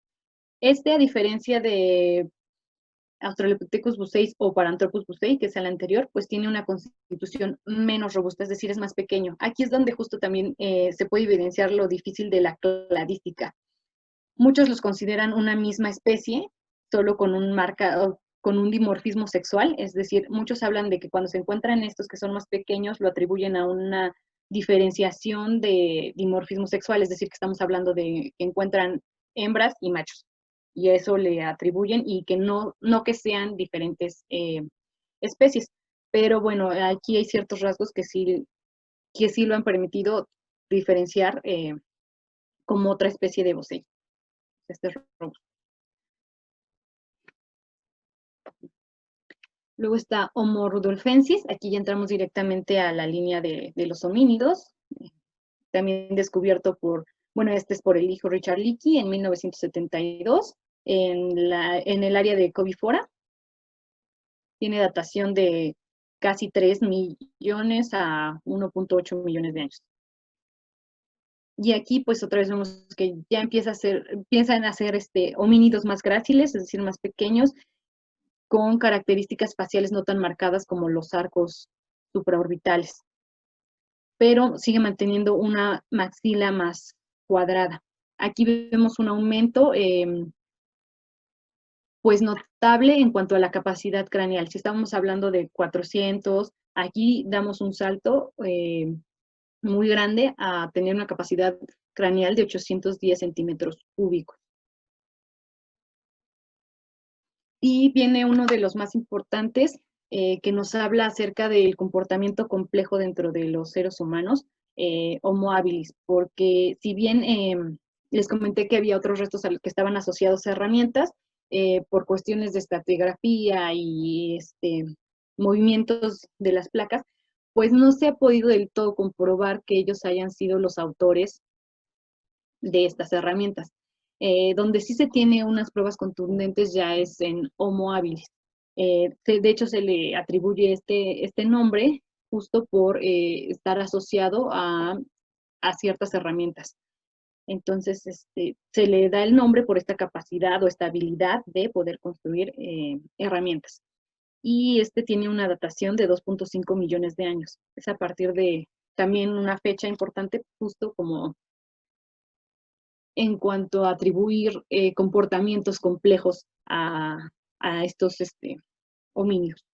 Speaker 2: A diferencia de Australopithecus buceis o Paranthropus bucei, que es el anterior, pues tiene una constitución menos robusta, es decir, es más pequeño. Aquí es donde justo también se puede evidenciar lo difícil de la cladística. Muchos los consideran una misma especie, solo con un dimorfismo sexual, es decir, muchos hablan de que cuando se encuentran estos que son más pequeños, lo atribuyen a una diferenciación de dimorfismo sexual, es decir, que estamos hablando de que encuentran hembras y machos, y eso le atribuyen, y que no que sean diferentes especies. Pero bueno, aquí hay ciertos rasgos que sí lo han permitido diferenciar como otra especie de bocei. Luego está Homo rudolfensis, aquí ya entramos directamente a la línea de los homínidos, también descubierto por, bueno, este es por el hijo Richard Leakey en 1972, en el área de Covifora. Tiene datación de casi 3 millones a 1.8 millones de años. Y aquí pues otra vez vemos que ya empiezan a ser homínidos más gráciles, es decir, más pequeños, con características faciales no tan marcadas como los arcos supraorbitales, pero sigue manteniendo una maxila más cuadrada. Aquí vemos un aumento pues notable en cuanto a la capacidad craneal. Si estamos hablando de 400, aquí damos un salto muy grande a tener una capacidad craneal de 810 centímetros cúbicos. Y viene uno de los más importantes, que nos habla acerca del comportamiento complejo dentro de los seres humanos, Homo habilis, porque si bien les comenté que había otros restos a los que estaban asociados a herramientas, por cuestiones de estratigrafía y movimientos de las placas, pues no se ha podido del todo comprobar que ellos hayan sido los autores de estas herramientas. Donde sí se tiene unas pruebas contundentes ya es en Homo habilis. De hecho, se le atribuye este nombre justo por estar asociado a ciertas herramientas. Entonces, se le da el nombre por esta capacidad o esta habilidad de poder construir herramientas. Y tiene una datación de 2.5 millones de años. Es a partir de también una fecha importante, justo como en cuanto a atribuir comportamientos complejos a estos homínidos.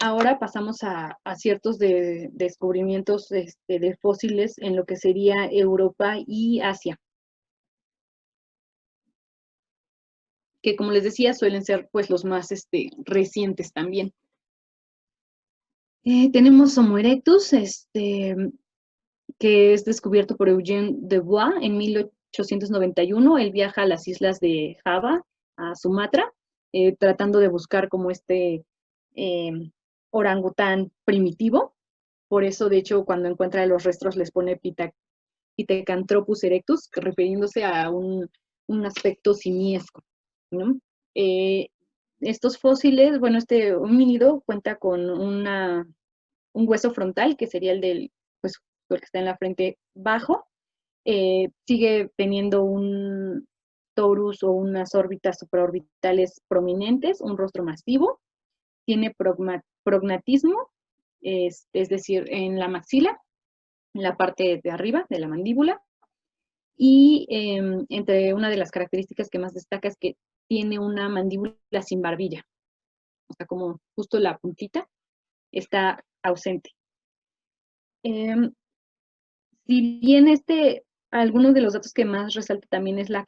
Speaker 2: Ahora pasamos a ciertos descubrimientos de fósiles en lo que sería Europa y Asia, que como les decía suelen ser pues los más recientes también. Tenemos Homo erectus, que es descubierto por Eugène Dubois en 1891. Él viaja a las islas de Java, a Sumatra, tratando de buscar como orangután primitivo. Por eso, de hecho, cuando encuentra los restos les pone Pithecanthropus erectus, refiriéndose a un aspecto simiesco, ¿no? Estos fósiles, bueno, este homínido cuenta con un hueso frontal, que sería el del, pues, el que está en la frente bajo. Sigue teniendo torus o unas órbitas supraorbitales prominentes, un rostro masivo, tiene prognatismo, es decir, en la maxila, en la parte de arriba de la mandíbula, y entre una de las características que más destaca es que tiene una mandíbula sin barbilla, o sea, como justo la puntita está ausente. Si bien algunos de los datos que más resalta también es la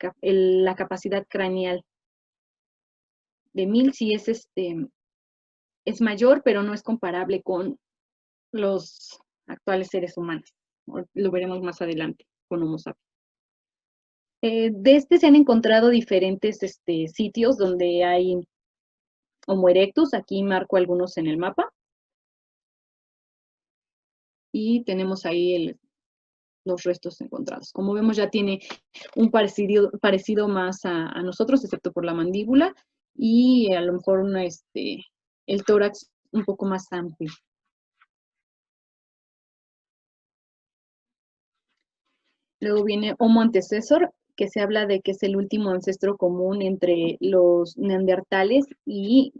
Speaker 2: capacidad craneal. De 1000 sí es mayor, pero no es comparable con los actuales seres humanos. Lo veremos más adelante con Homo sapiens. De se han encontrado diferentes sitios donde hay Homo erectus. Aquí marco algunos en el mapa. Y tenemos ahí los restos encontrados. Como vemos, ya tiene un parecido más a nosotros, excepto por la mandíbula, y a lo mejor el tórax un poco más amplio. Luego viene Homo antecesor, que se habla de que es el último ancestro común entre los neandertales y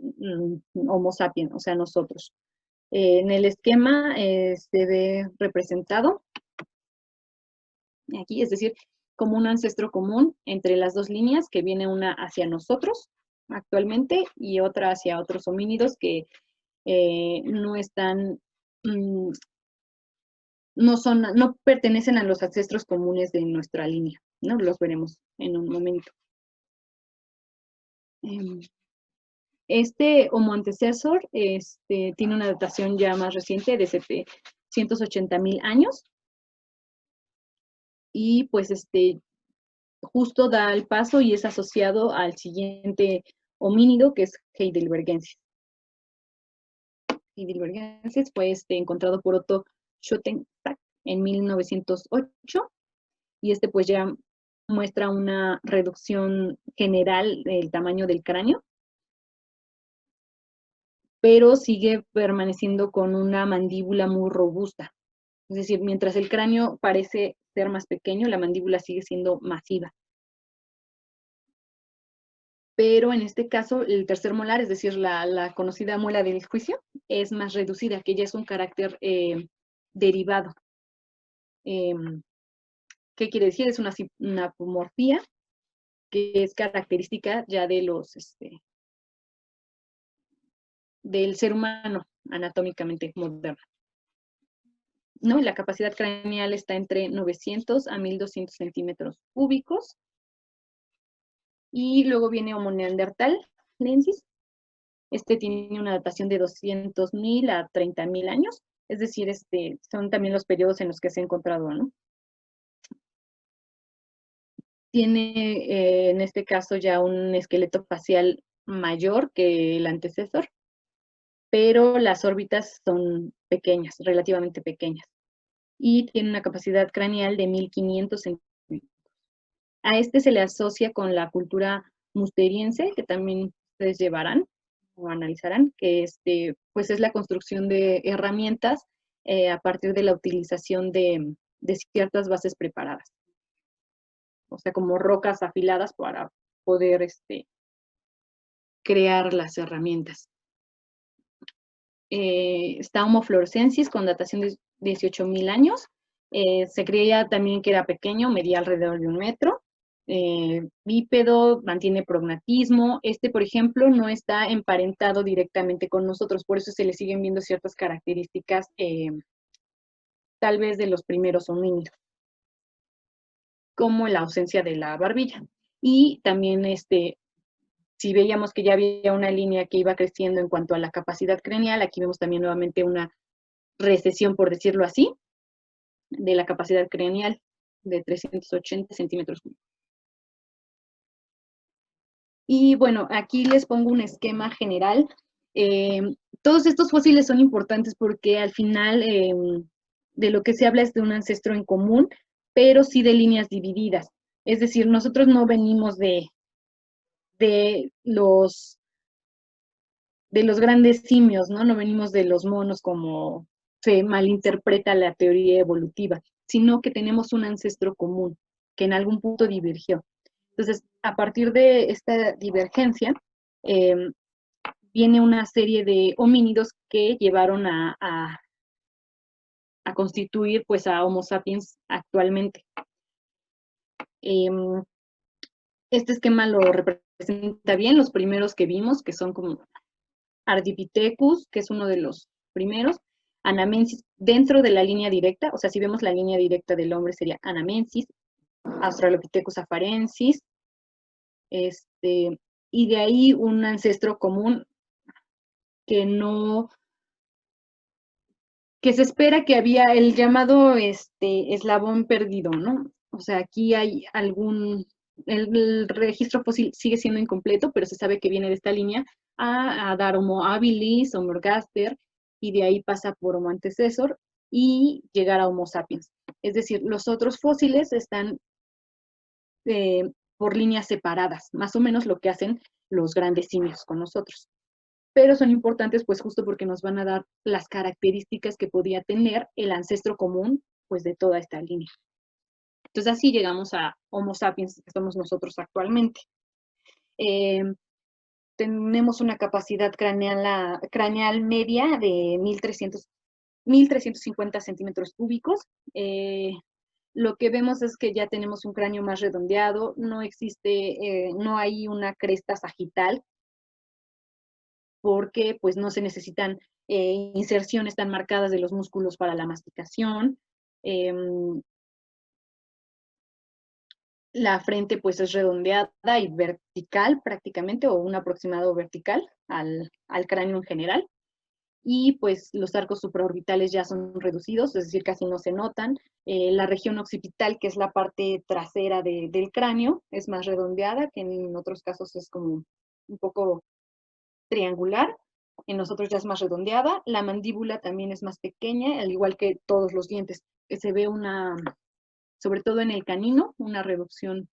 Speaker 2: Homo sapiens, o sea, nosotros. En el esquema se ve representado aquí, es decir, como un ancestro común entre las dos líneas, que viene una hacia nosotros actualmente y otra hacia otros homínidos que no están, no pertenecen a los ancestros comunes de nuestra línea, ¿no? Los veremos en un momento. Este Homo antecesor tiene una datación ya más reciente de 780,000 años. Y pues justo da el paso y es asociado al siguiente homínido, que es heidelbergensis. Heidelbergensis fue encontrado por Otto Schoenstatt en 1908, y pues ya muestra una reducción general del tamaño del cráneo, pero sigue permaneciendo con una mandíbula muy robusta. Es decir, mientras el cráneo parece ser más pequeño, la mandíbula sigue siendo masiva. Pero en este caso, el tercer molar, es decir, la conocida muela del juicio, es más reducida, que ya es un carácter derivado. ¿Qué quiere decir? Es una apomorfía que es característica ya de del ser humano anatómicamente moderno. ¿No? La capacidad craneal está entre 900 a 1200 centímetros cúbicos. Y luego viene Homo neanderthalensis. Tiene una datación de 200,000 a 30,000 años. Es decir, son también los periodos en los que se ha encontrado, ¿no? Tiene, en este caso, ya un esqueleto facial mayor que el antecesor, pero las órbitas son pequeñas, relativamente pequeñas. Y tiene una capacidad craneal de 1500 centímetros. A se le asocia con la cultura musteriense, que también ustedes llevarán o analizarán, que pues es la construcción de herramientas a partir de la utilización de ciertas bases preparadas. O sea, como rocas afiladas para poder crear las herramientas. Está Homo floresiensis con datación de 18,000 años. Se creía también que era pequeño, medía alrededor de 1 metro. Bípedo, mantiene prognatismo. Por ejemplo, no está emparentado directamente con nosotros, por eso se le siguen viendo ciertas características tal vez de los primeros homínidos, como la ausencia de la barbilla. Y también si veíamos que ya había una línea que iba creciendo en cuanto a la capacidad craneal, aquí vemos también nuevamente una recesión, por decirlo así, de la capacidad craneal de 380 centímetros cúbicos. Y bueno, aquí les pongo un esquema general. Todos estos fósiles son importantes porque al final de lo que se habla es de un ancestro en común, pero sí de líneas divididas. Es decir, nosotros no venimos de los grandes simios, ¿no? No venimos de los monos como se malinterpreta la teoría evolutiva, sino que tenemos un ancestro común que en algún punto divergió. Entonces, a partir de esta divergencia, viene una serie de homínidos que llevaron a constituir pues a Homo sapiens actualmente. Este esquema lo representa bien los primeros que vimos, que son como Ardipithecus, que es uno de los primeros, Anamensis, dentro de la línea directa, o sea, si vemos la línea directa del hombre sería Anamensis, Australopithecus afarensis, y de ahí un ancestro común que se espera que había el llamado eslabón perdido, ¿no? O sea, aquí hay el registro fósil sigue siendo incompleto, pero se sabe que viene de esta línea a dar Homo habilis, Homo ergaster, y de ahí pasa por Homo antecesor y llegar a Homo sapiens. Es decir, los otros fósiles están por líneas separadas, más o menos lo que hacen los grandes simios con nosotros. Pero son importantes pues justo porque nos van a dar las características que podía tener el ancestro común pues de toda esta línea. Entonces así llegamos a Homo sapiens, que somos nosotros actualmente. Tenemos una capacidad craneal media de 1350 centímetros cúbicos. Lo que vemos es que ya tenemos un cráneo más redondeado, no hay una cresta sagital, porque pues no se necesitan inserciones tan marcadas de los músculos para la masticación. La frente pues es redondeada y vertical prácticamente, o un aproximado vertical al cráneo en general. Y pues los arcos supraorbitales ya son reducidos, es decir, casi no se notan. La región occipital, que es la parte trasera del cráneo, es más redondeada, que en otros casos es como un poco triangular. En nosotros ya es más redondeada. La mandíbula también es más pequeña, al igual que todos los dientes. Se ve sobre todo en el canino, una reducción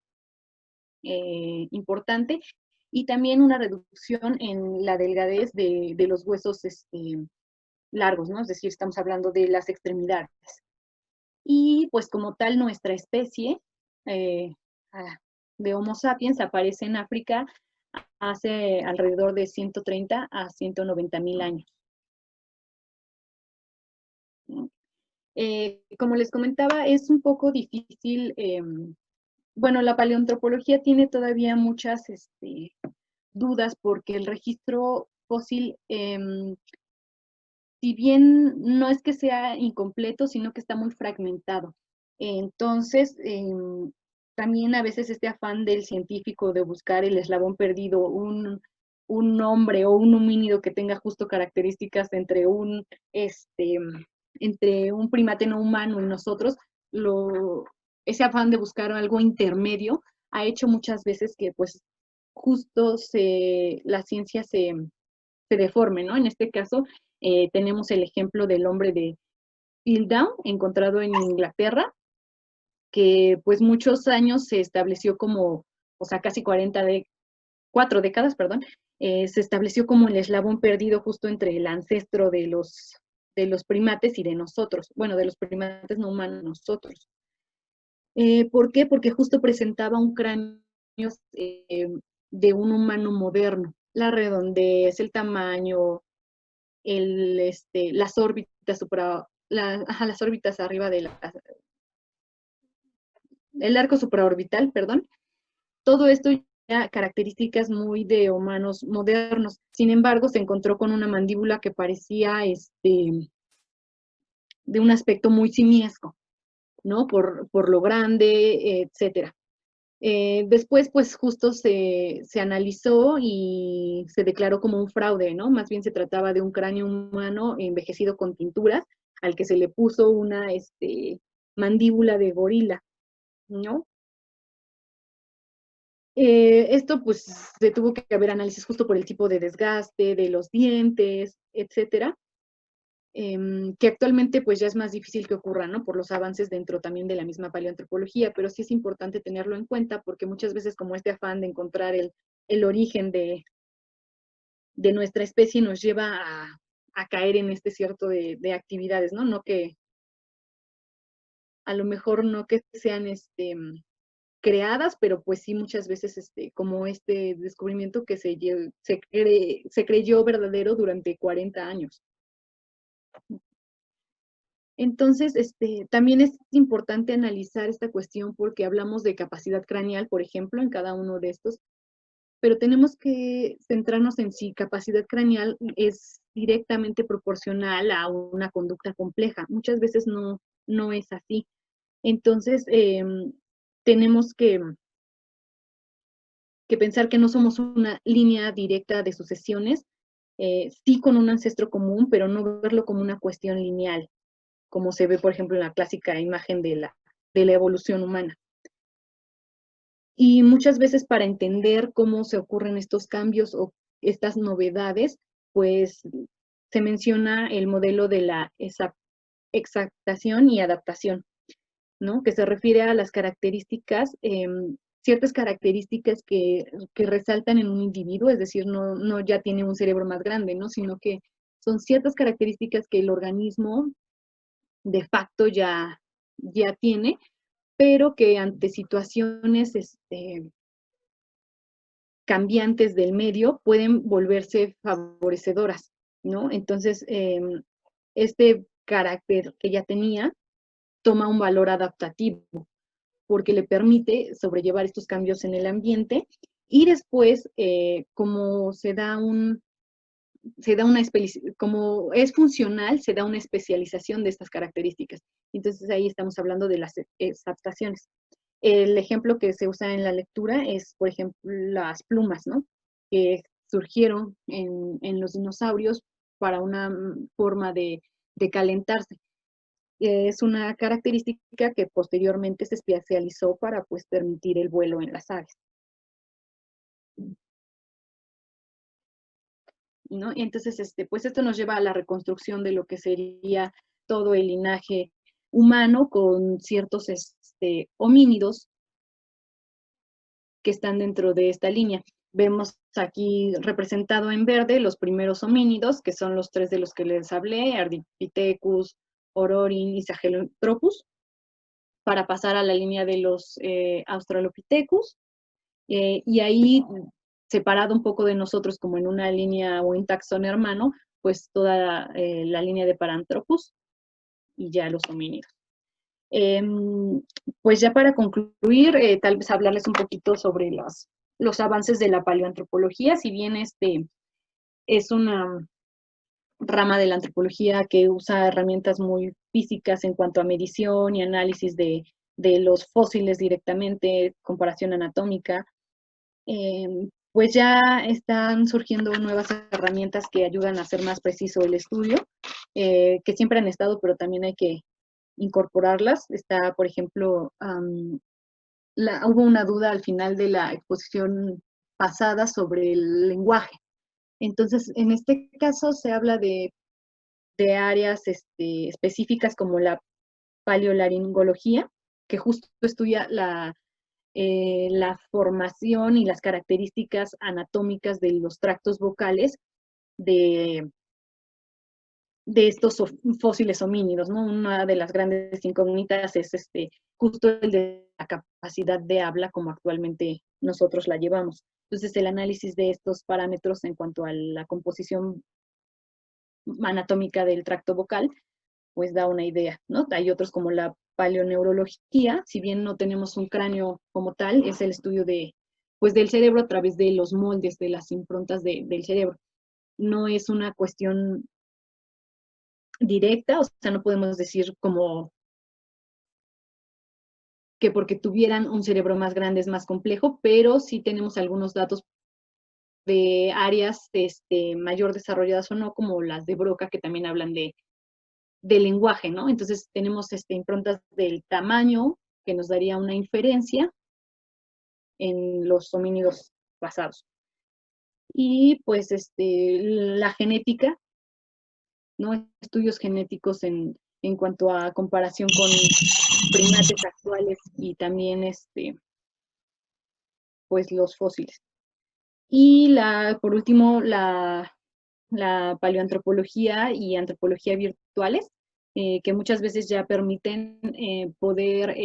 Speaker 2: importante, y también una reducción en la delgadez de los huesos largos, ¿no? Es decir, estamos hablando de las extremidades. Y pues como tal, nuestra especie de Homo sapiens aparece en África hace alrededor de 130 a 190 mil años. Como les comentaba, es un poco difícil. Bueno, la paleoantropología tiene todavía muchas dudas porque el registro fósil, si bien no es que sea incompleto, sino que está muy fragmentado. Entonces, también a veces este afán del científico de buscar el eslabón perdido, un hombre o un homínido que tenga justo características entre un primate no humano y nosotros, ese afán de buscar algo intermedio ha hecho muchas veces que pues justo la ciencia se deforme, ¿no? En este caso tenemos el ejemplo del hombre de Piltdown, encontrado en Inglaterra, que pues muchos años se estableció como, o sea, casi 4 décadas, perdón, se estableció como el eslabón perdido justo entre el ancestro de los primates y de nosotros, bueno, de los primates no humanos, nosotros. ¿Por qué? Porque justo presentaba un cráneo de un humano moderno, la redondez, el tamaño, las órbitas las órbitas arriba el arco supraorbital, perdón. Todo esto ya características muy de humanos modernos. Sin embargo, se encontró con una mandíbula que parecía de un aspecto muy simiesco, ¿no? Por lo grande, etcétera. Después, pues justo se analizó y se declaró como un fraude, ¿no? Más bien se trataba de un cráneo humano envejecido con tinturas, al que se le puso una mandíbula de gorila, ¿no? Esto pues se tuvo que haber análisis justo por el tipo de desgaste de los dientes, etcétera, que actualmente pues ya es más difícil que ocurra, ¿no? Por los avances dentro también de la misma paleoantropología, pero sí es importante tenerlo en cuenta porque muchas veces como este afán de encontrar el origen de nuestra especie nos lleva a caer en este cierto de actividades, ¿no? No que, a lo mejor no que sean creadas, pero pues sí muchas veces como este descubrimiento que se creyó verdadero durante 40 años. Entonces, también es importante analizar esta cuestión porque hablamos de capacidad craneal, por ejemplo, en cada uno de estos, pero tenemos que centrarnos en si capacidad craneal es directamente proporcional a una conducta compleja. Muchas veces no es así. Entonces, tenemos que pensar que no somos una línea directa de sucesiones, sí con un ancestro común, pero no verlo como una cuestión lineal, como se ve, por ejemplo, en la clásica imagen de la evolución humana. Y muchas veces para entender cómo se ocurren estos cambios o estas novedades, pues se menciona el modelo de la exactación y adaptación, ¿no? Que se refiere a las características, ciertas características que resaltan en un individuo, es decir, no ya tiene un cerebro más grande, ¿no? Sino que son ciertas características que el organismo de facto ya tiene, pero que ante situaciones cambiantes del medio pueden volverse favorecedoras, ¿no? Entonces, este carácter que ya tenía toma un valor adaptativo porque le permite sobrellevar estos cambios en el ambiente y después, como como es funcional, se da una especialización de estas características. Entonces ahí estamos hablando de las adaptaciones. El ejemplo que se usa en la lectura es, por ejemplo, las plumas, ¿no? Que surgieron en los dinosaurios para una forma de calentarse. Es una característica que posteriormente se especializó para, pues, permitir el vuelo en las aves. ¿No? Y entonces, pues esto nos lleva a la reconstrucción de lo que sería todo el linaje humano con ciertos homínidos que están dentro de esta línea. Vemos aquí representado en verde los primeros homínidos, que son los 3 de los que les hablé, Ardipithecus, Ororin y Sahelanthropus, para pasar a la línea de los Australopithecus, y ahí, separado un poco de nosotros como en una línea o un taxón hermano, pues toda la línea de Paranthropus y ya los homínidos. Pues ya para concluir, tal vez hablarles un poquito sobre los avances de la paleoantropología, si bien es una rama de la antropología que usa herramientas muy físicas en cuanto a medición y análisis de los fósiles directamente, comparación anatómica, pues ya están surgiendo nuevas herramientas que ayudan a hacer más preciso el estudio, que siempre han estado, pero también hay que incorporarlas. Está, por ejemplo, hubo una duda al final de la exposición pasada sobre el lenguaje. Entonces, en este caso se habla de áreas específicas como la paleolaringología, que justo estudia la formación y las características anatómicas de los tractos vocales de estos fósiles homínidos, ¿no? Una de las grandes incógnitas es justo el de la capacidad de habla como actualmente nosotros la llevamos. Entonces, el análisis de estos parámetros en cuanto a la composición anatómica del tracto vocal, pues da una idea, ¿no? Hay otros como la paleoneurología, si bien no tenemos un cráneo como tal, es el estudio pues del cerebro a través de los moldes, de las improntas del cerebro. No es una cuestión directa, o sea, no podemos decir como que porque tuvieran un cerebro más grande es más complejo, pero sí tenemos algunos datos de áreas mayor desarrolladas o no, como las de Broca, que también hablan del lenguaje, ¿no? Entonces tenemos improntas del tamaño, que nos daría una inferencia en los homínidos pasados. Y pues la genética, ¿no? Estudios genéticos en cuanto a comparación con primates actuales y también pues los fósiles. Y por último, la paleoantropología y antropología virtuales, que muchas veces ya permiten poder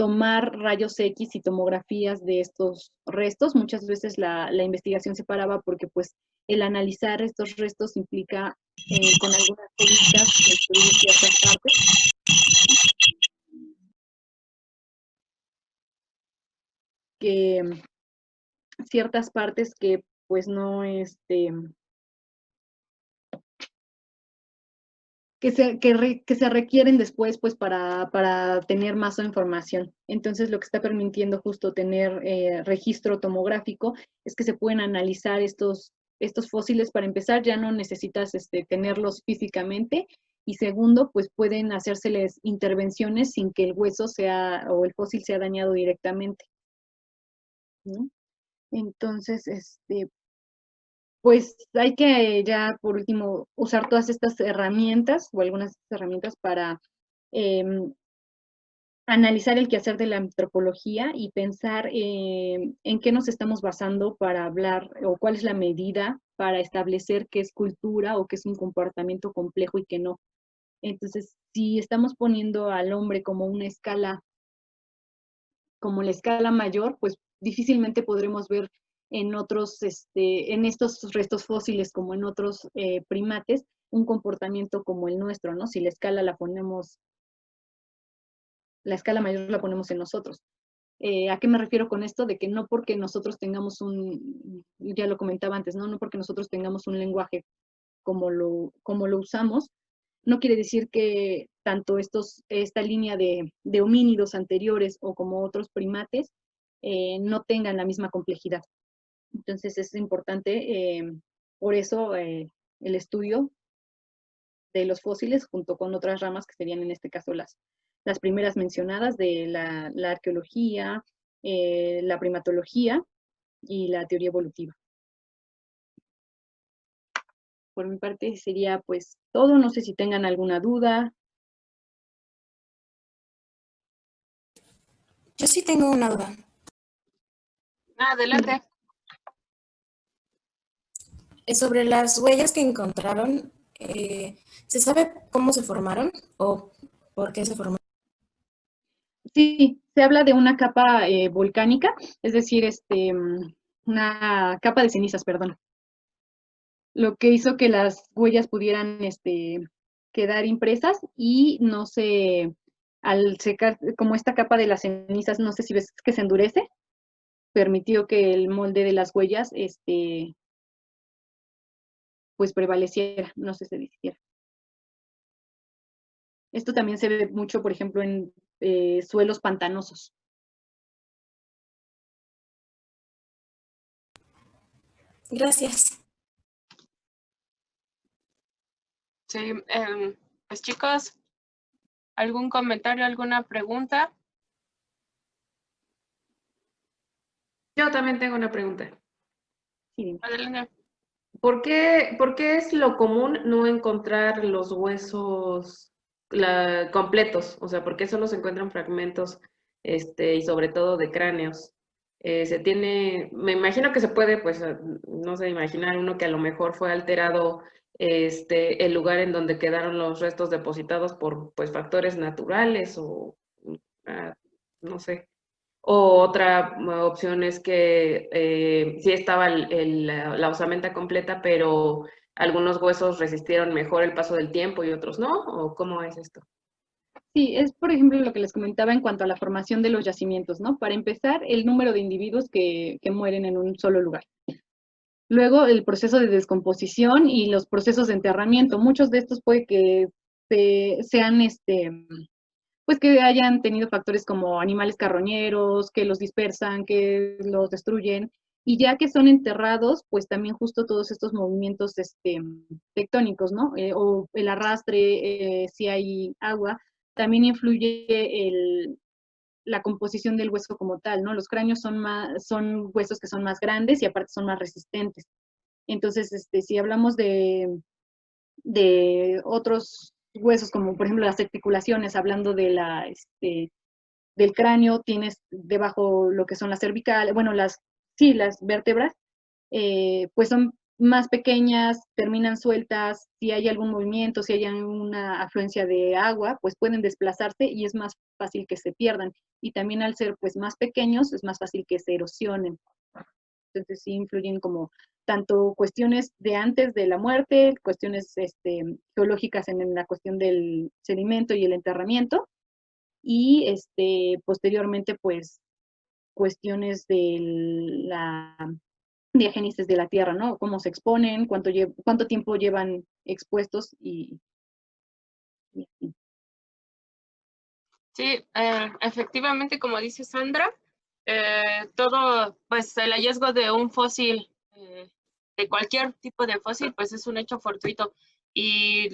Speaker 2: tomar rayos X y tomografías de estos restos. Muchas veces la investigación se paraba porque pues el analizar estos restos implica con algunas técnicas construir ciertas partes. Ciertas partes que pues no, que se requieren después pues para tener más información. Entonces lo que está permitiendo justo tener registro tomográfico es que se pueden analizar estos fósiles. Para empezar, ya no necesitas tenerlos físicamente, y segundo, pues pueden hacérseles intervenciones sin que el hueso sea o el fósil sea dañado directamente, ¿no? Entonces, pues hay que ya por último usar todas estas herramientas o algunas herramientas para analizar el quehacer de la antropología y pensar en qué nos estamos basando para hablar o cuál es la medida para establecer qué es cultura o qué es un comportamiento complejo y qué no. Entonces, si estamos poniendo al hombre como una escala, como la escala mayor, pues difícilmente podremos ver en otros, en estos restos fósiles como en otros primates, un comportamiento como el nuestro, ¿no? Si la escala la escala mayor la ponemos en nosotros. ¿A qué me refiero con esto? De que no porque nosotros tengamos ya lo comentaba antes, ¿no? No porque nosotros tengamos un lenguaje como lo usamos, no quiere decir que tanto esta línea de homínidos anteriores o como otros primates no tengan la misma complejidad. Entonces es importante, por eso, el estudio de los fósiles junto con otras ramas que serían en este caso las primeras mencionadas de la arqueología, la primatología y la teoría evolutiva. Por mi parte sería pues todo, no sé si tengan alguna duda.
Speaker 5: Yo sí tengo una duda.
Speaker 1: Adelante.
Speaker 5: Sobre las huellas que encontraron, ¿se sabe cómo se formaron o por qué se formaron?
Speaker 2: Sí, se habla de una capa volcánica, es decir, una capa de cenizas, perdón. Lo que hizo que las huellas pudieran quedar impresas y no se, al secar, como esta capa de las cenizas, no sé si ves que se endurece, permitió que el molde de las huellas, pues prevaleciera, no se deshiciera. Esto también se ve mucho, por ejemplo, en suelos pantanosos.
Speaker 5: Gracias.
Speaker 1: Sí, pues chicos, ¿algún comentario, alguna pregunta?
Speaker 4: Yo también tengo una pregunta.
Speaker 2: Sí.
Speaker 1: Adelante.
Speaker 4: ¿Por qué es lo común no encontrar los huesos completos? O sea, ¿por qué solo se encuentran fragmentos, y sobre todo de cráneos? Me imagino que se puede, pues, no sé, imaginar uno que a lo mejor fue alterado, el lugar en donde quedaron los restos depositados por, pues, factores naturales o, no sé. O otra opción es que sí estaba la osamenta completa, pero algunos huesos resistieron mejor el paso del tiempo y otros no, ¿o cómo es esto?
Speaker 2: Sí, es por ejemplo lo que les comentaba en cuanto a la formación de los yacimientos, ¿no? Para empezar, el número de individuos que mueren en un solo lugar. Luego, el proceso de descomposición y los procesos de enterramiento. Muchos de estos puede que sean, pues que hayan tenido factores como animales carroñeros, que los dispersan, que los destruyen, y ya que son enterrados, pues también justo todos estos movimientos tectónicos, ¿no? O el arrastre, si hay agua, también influye la composición del hueso como tal, ¿no? Los cráneos son huesos que son más grandes y aparte son más resistentes. Entonces, si hablamos de otros huesos, como por ejemplo las articulaciones, hablando de del cráneo, tienes debajo lo que son las cervicales, bueno, las vértebras, pues son más pequeñas, terminan sueltas, si hay algún movimiento, si hay una afluencia de agua, pues pueden desplazarse y es más fácil que se pierdan. Y también al ser pues más pequeños, es más fácil que se erosionen. Entonces sí influyen como tanto cuestiones de antes de la muerte, cuestiones geológicas en la cuestión del sedimento y el enterramiento, y posteriormente pues cuestiones de la diagénesis de la tierra, ¿no? Cómo se exponen, cuánto tiempo llevan expuestos y así.
Speaker 1: Sí, efectivamente, como dice Sandra, todo, pues el hallazgo de un fósil, de cualquier tipo de fósil, pues es un hecho fortuito. Y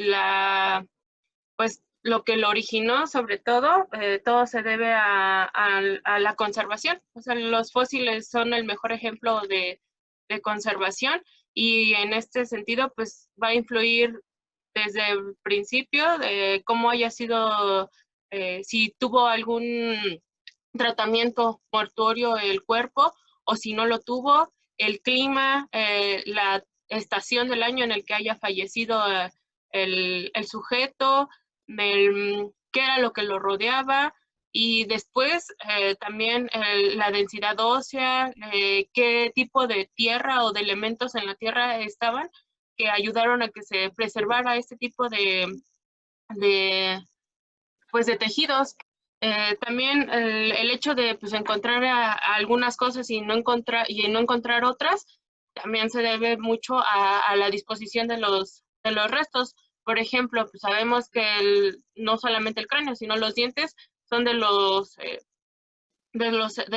Speaker 1: pues lo que lo originó, sobre todo se debe a la conservación. O sea, los fósiles son el mejor ejemplo de conservación y en este sentido, pues va a influir desde el principio de cómo haya sido, si tuvo algún tratamiento mortuorio el cuerpo o si no lo tuvo, el clima, la estación del año en el que haya fallecido el sujeto, qué era lo que lo rodeaba y después también la densidad ósea, qué tipo de tierra o de elementos en la tierra estaban que ayudaron a que se preservara este tipo de, pues de tejidos. También el hecho de pues, encontrar algunas cosas y no encontrar otras, también se debe mucho a la disposición de los restos. Por ejemplo, pues sabemos que no solamente el cráneo, sino los dientes son de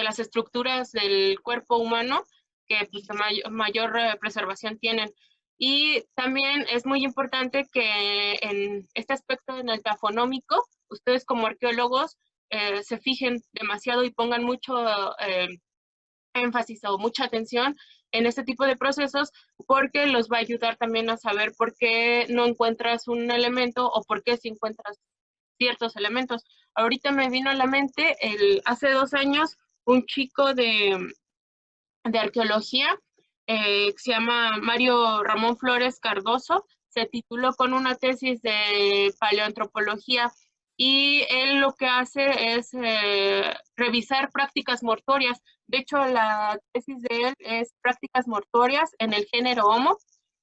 Speaker 1: las estructuras del cuerpo humano que pues, mayor preservación tienen. Y también es muy importante que en este aspecto, en el tafonómico, ustedes como arqueólogos se fijen demasiado y pongan mucho énfasis o mucha atención en este tipo de procesos porque los va a ayudar también a saber por qué no encuentras un elemento o por qué si encuentras ciertos elementos. Ahorita me vino a la mente, hace 2 años, un chico de arqueología que se llama Mario Ramón Flores Cardoso, se tituló con una tesis de paleoantropología y él lo que hace es revisar prácticas mortuorias. De hecho, la tesis de él es prácticas mortuorias en el género Homo,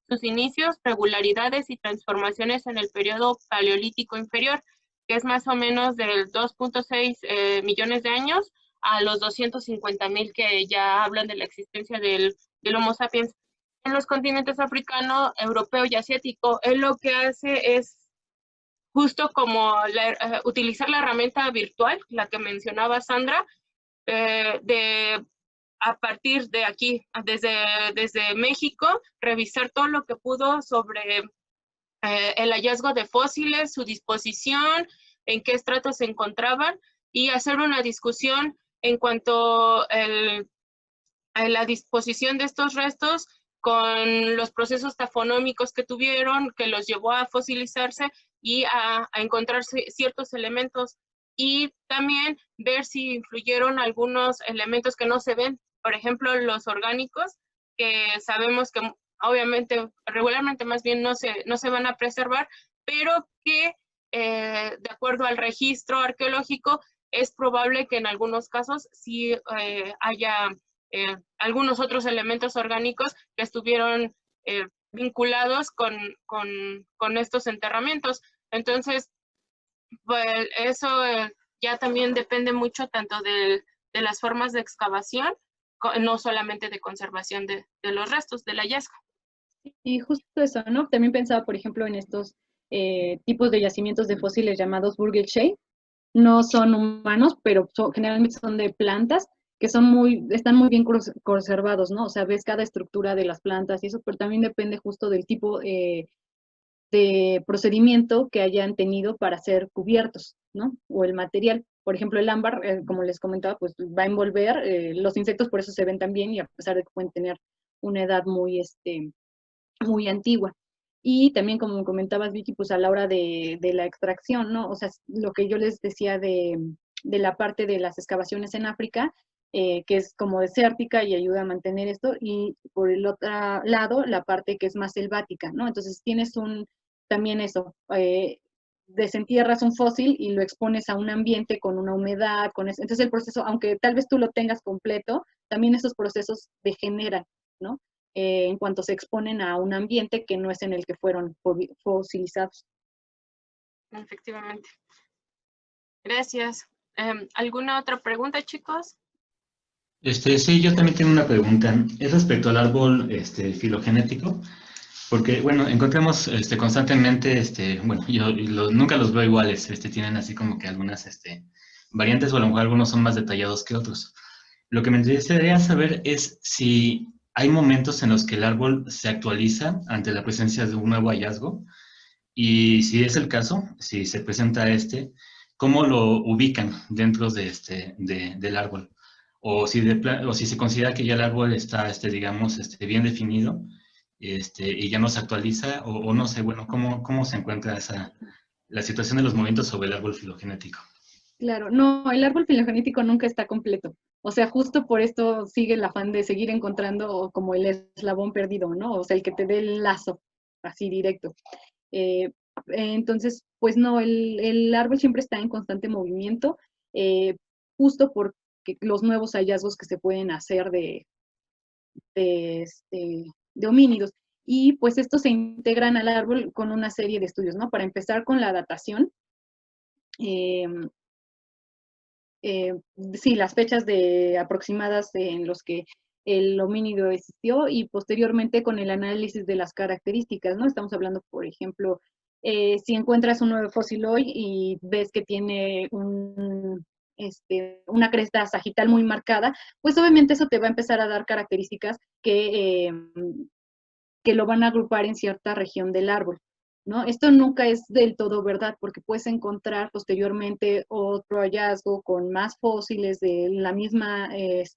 Speaker 1: sus inicios, regularidades y transformaciones en el periodo paleolítico inferior, que es más o menos del 2.6 millones de años a los 250.000 que ya hablan de la existencia del Homo sapiens. En los continentes africano, europeo y asiático, él lo que hace es justo como utilizar la herramienta virtual, la que mencionaba Sandra, a partir de aquí, desde México, revisar todo lo que pudo sobre el hallazgo de fósiles, su disposición, en qué estratos se encontraban y hacer una discusión en cuanto a la disposición de estos restos con los procesos tafonómicos que tuvieron, que los llevó a fosilizarse y a encontrar ciertos elementos y también ver si influyeron algunos elementos que no se ven, por ejemplo, los orgánicos, que sabemos que obviamente, regularmente más bien no se van a preservar, pero que de acuerdo al registro arqueológico es probable que en algunos casos sí haya algunos otros elementos orgánicos que estuvieron vinculados con estos enterramientos. Entonces, pues eso ya también depende mucho tanto de las formas de excavación, no solamente de conservación de los restos del hallazgo.
Speaker 2: Y justo eso, ¿no? También pensaba, por ejemplo, en estos tipos de yacimientos de fósiles llamados Burgelshae. No son humanos, pero generalmente son de plantas que están muy bien conservados, ¿no? O sea, ves cada estructura de las plantas y eso, pero también depende justo del tipo de procedimiento que hayan tenido para ser cubiertos, ¿no? O el material. Por ejemplo, el ámbar, como les comentaba, pues va a envolver, los insectos por eso se ven tan bien y a pesar de que pueden tener una edad muy antigua. Y también, como comentabas, Vicky, pues a la hora de la extracción, ¿no? O sea, lo que yo les decía de la parte de las excavaciones en África, que es como desértica y ayuda a mantener esto, y por el otro lado, la parte que es más selvática, ¿no? Entonces tienes también eso, desentierras un fósil y lo expones a un ambiente con una humedad, entonces el proceso, aunque tal vez tú lo tengas completo, también esos procesos degeneran, ¿no? En cuanto se exponen a un ambiente que no es en el que fueron fosilizados.
Speaker 1: Efectivamente. Gracias. ¿Alguna otra pregunta, chicos?
Speaker 6: Sí, yo también tengo una pregunta. Es respecto al árbol filogenético, porque, bueno, encontramos constantemente, bueno, yo nunca los veo iguales, tienen así como que algunas variantes, o a lo mejor algunos son más detallados que otros. Lo que me interesaría saber es si hay momentos en los que el árbol se actualiza ante la presencia de un nuevo hallazgo, y si es el caso, si se presenta ¿cómo lo ubican dentro del árbol? O o si se considera que ya el árbol está, digamos, bien definido, y ya no se actualiza, o no sé, bueno, ¿cómo se encuentra la situación de los movimientos sobre el árbol filogenético?
Speaker 2: Claro, no, el árbol filogenético nunca está completo. O sea, justo por esto sigue el afán de seguir encontrando como el eslabón perdido, ¿no? O sea, el que te dé el lazo, así directo. Entonces, pues no, el árbol siempre está en constante movimiento, justo porque los nuevos hallazgos que se pueden hacer de homínidos. Y pues estos se integran al árbol con una serie de estudios, ¿no? Para empezar con la datación. Sí, las fechas aproximadas en los que el homínido existió, y posteriormente con el análisis de las características, ¿no? Estamos hablando, por ejemplo, si encuentras un nuevo fósil hoy y ves que tiene una cresta sagital muy marcada, pues obviamente eso te va a empezar a dar características que lo van a agrupar en cierta región del árbol, ¿no? Esto nunca es del todo verdad, porque puedes encontrar posteriormente otro hallazgo con más fósiles de la misma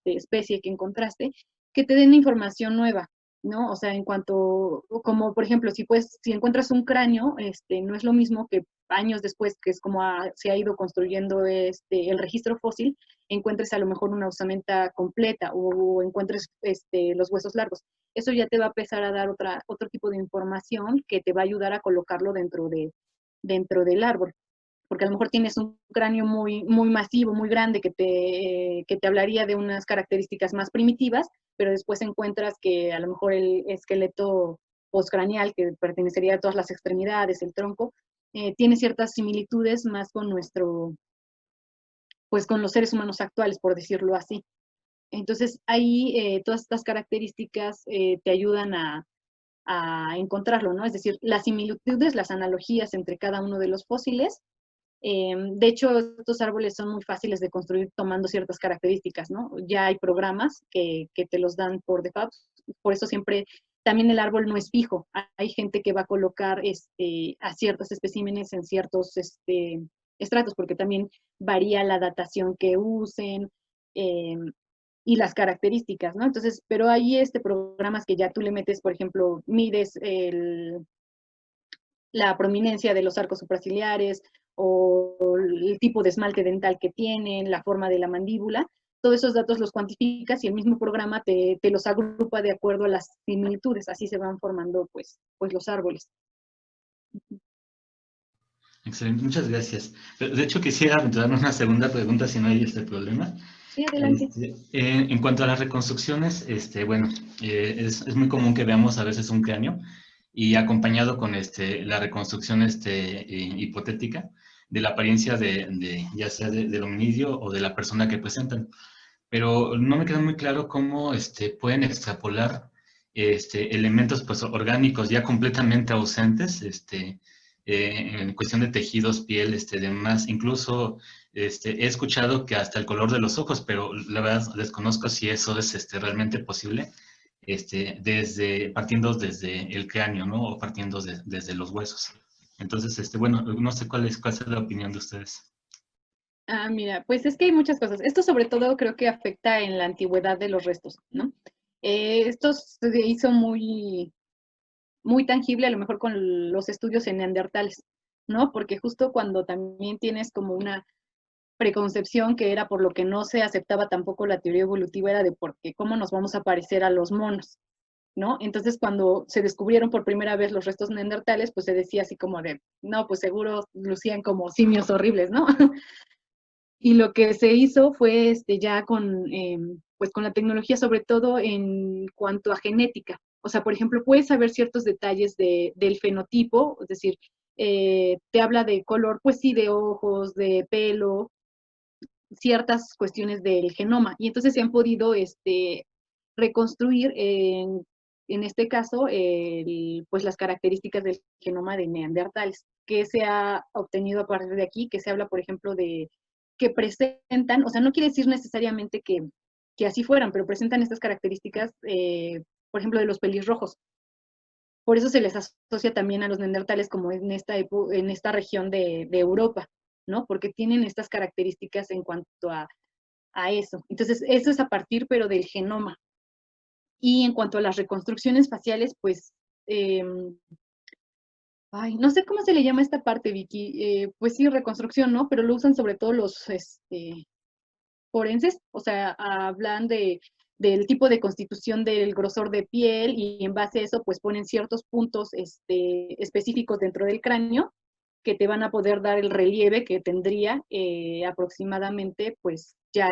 Speaker 2: especie que encontraste, que te den información nueva, ¿no? O sea, en cuanto, como por ejemplo, si encuentras un cráneo, no es lo mismo que años después, que es como se ha ido construyendo el registro fósil, encuentres a lo mejor una osamenta completa, o encuentres los huesos largos. Eso ya te va a empezar a dar otro tipo de información que te va a ayudar a colocarlo dentro del árbol. Porque a lo mejor tienes un cráneo muy, muy masivo, muy grande, que te hablaría de unas características más primitivas, pero después encuentras que a lo mejor el esqueleto postcraneal, que pertenecería a todas las extremidades, el tronco, tiene ciertas similitudes más pues con los seres humanos actuales, por decirlo así. Entonces, ahí todas estas características te ayudan a encontrarlo, ¿no? Es decir, las similitudes, las analogías entre cada uno de los fósiles. De hecho, estos árboles son muy fáciles de construir tomando ciertas características, ¿no? Ya hay programas que te los dan por default, por eso siempre, también el árbol no es fijo. Hay gente que va a colocar a ciertos especímenes en ciertos estratos, porque también varía la datación que usen, y las características, ¿no? Entonces, pero hay programas que ya tú le metes, por ejemplo, mides la prominencia de los arcos supraciliares, o el tipo de esmalte dental que tienen, la forma de la mandíbula. Todos esos datos los cuantificas y el mismo programa te los agrupa de acuerdo a las similitudes. Así se van formando pues los árboles.
Speaker 6: Excelente, muchas gracias. Pero, de hecho, quisiera dar una segunda pregunta, si no hay problema.
Speaker 2: Sí, adelante.
Speaker 6: En cuanto a las reconstrucciones, bueno, es muy común que veamos a veces un cráneo y acompañado con la reconstrucción hipotética de la apariencia ya sea del homicidio o de la persona que presentan. Pero no me queda muy claro cómo pueden extrapolar elementos pues, orgánicos ya completamente ausentes, en cuestión de tejidos, piel, demás. Incluso he escuchado que hasta el color de los ojos, pero la verdad desconozco si eso es realmente posible, partiendo desde el cráneo, ¿no? O partiendo desde los huesos. Entonces, bueno, no sé cuál es la opinión de ustedes.
Speaker 2: Mira, pues es que hay muchas cosas. Esto sobre todo creo que afecta en la antigüedad de los restos, ¿no? Esto se hizo muy, muy tangible a lo mejor con los estudios en neandertales, ¿no? Porque justo cuando también tienes como preconcepción, que era por lo que no se aceptaba tampoco la teoría evolutiva, era de por qué, cómo nos vamos a parecer a los monos, ¿no? Entonces, cuando se descubrieron por primera vez los restos neandertales, pues se decía así como de, no, pues seguro lucían como simios horribles, ¿no? Y lo que se hizo fue ya pues con la tecnología, sobre todo en cuanto a genética. O sea, por ejemplo, puedes saber ciertos detalles del fenotipo, es decir, te habla de color, pues sí, de ojos, de pelo, ciertas cuestiones del genoma. Y entonces se han podido reconstruir, en este caso, pues las características del genoma de neandertales, que se ha obtenido a partir de aquí, que se habla, por ejemplo, de que presentan, o sea, no quiere decir necesariamente que así fueran, pero presentan estas características, por ejemplo, de los pelirrojos. Por eso se les asocia también a los neandertales como en esta región de Europa, ¿no? Porque tienen estas características en cuanto a eso. Entonces, eso es a partir, pero del genoma. Y en cuanto a las reconstrucciones faciales, pues, no sé cómo se le llama esta parte, Vicky. Pues sí, reconstrucción, ¿no? Pero lo usan sobre todo los forenses, o sea, hablan del tipo de constitución del grosor de piel y en base a eso, pues ponen ciertos puntos específicos dentro del cráneo que te van a poder dar el relieve que tendría aproximadamente, pues ya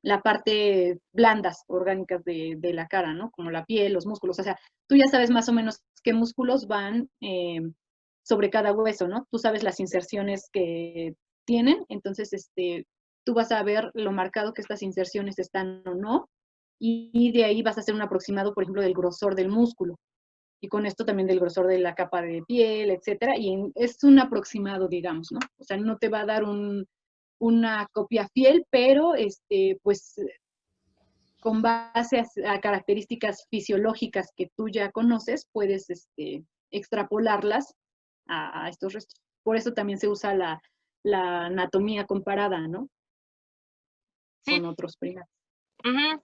Speaker 2: la parte blandas orgánicas de la cara, ¿no? Como la piel, los músculos, o sea, tú ya sabes más o menos qué músculos van sobre cada hueso, ¿no? Tú sabes las inserciones que tienen, entonces tú vas a ver lo marcado que estas inserciones están o no, y de ahí vas a hacer un aproximado, por ejemplo, del grosor del músculo, y con esto también del grosor de la capa de piel, etcétera, y es un aproximado, digamos, ¿no? O sea, no te va a dar una copia fiel, pero pues con base a características fisiológicas que tú ya conoces, puedes extrapolarlas a estos restos. Por eso también se usa la anatomía comparada, ¿no?
Speaker 1: Sí.
Speaker 2: Con otros primates.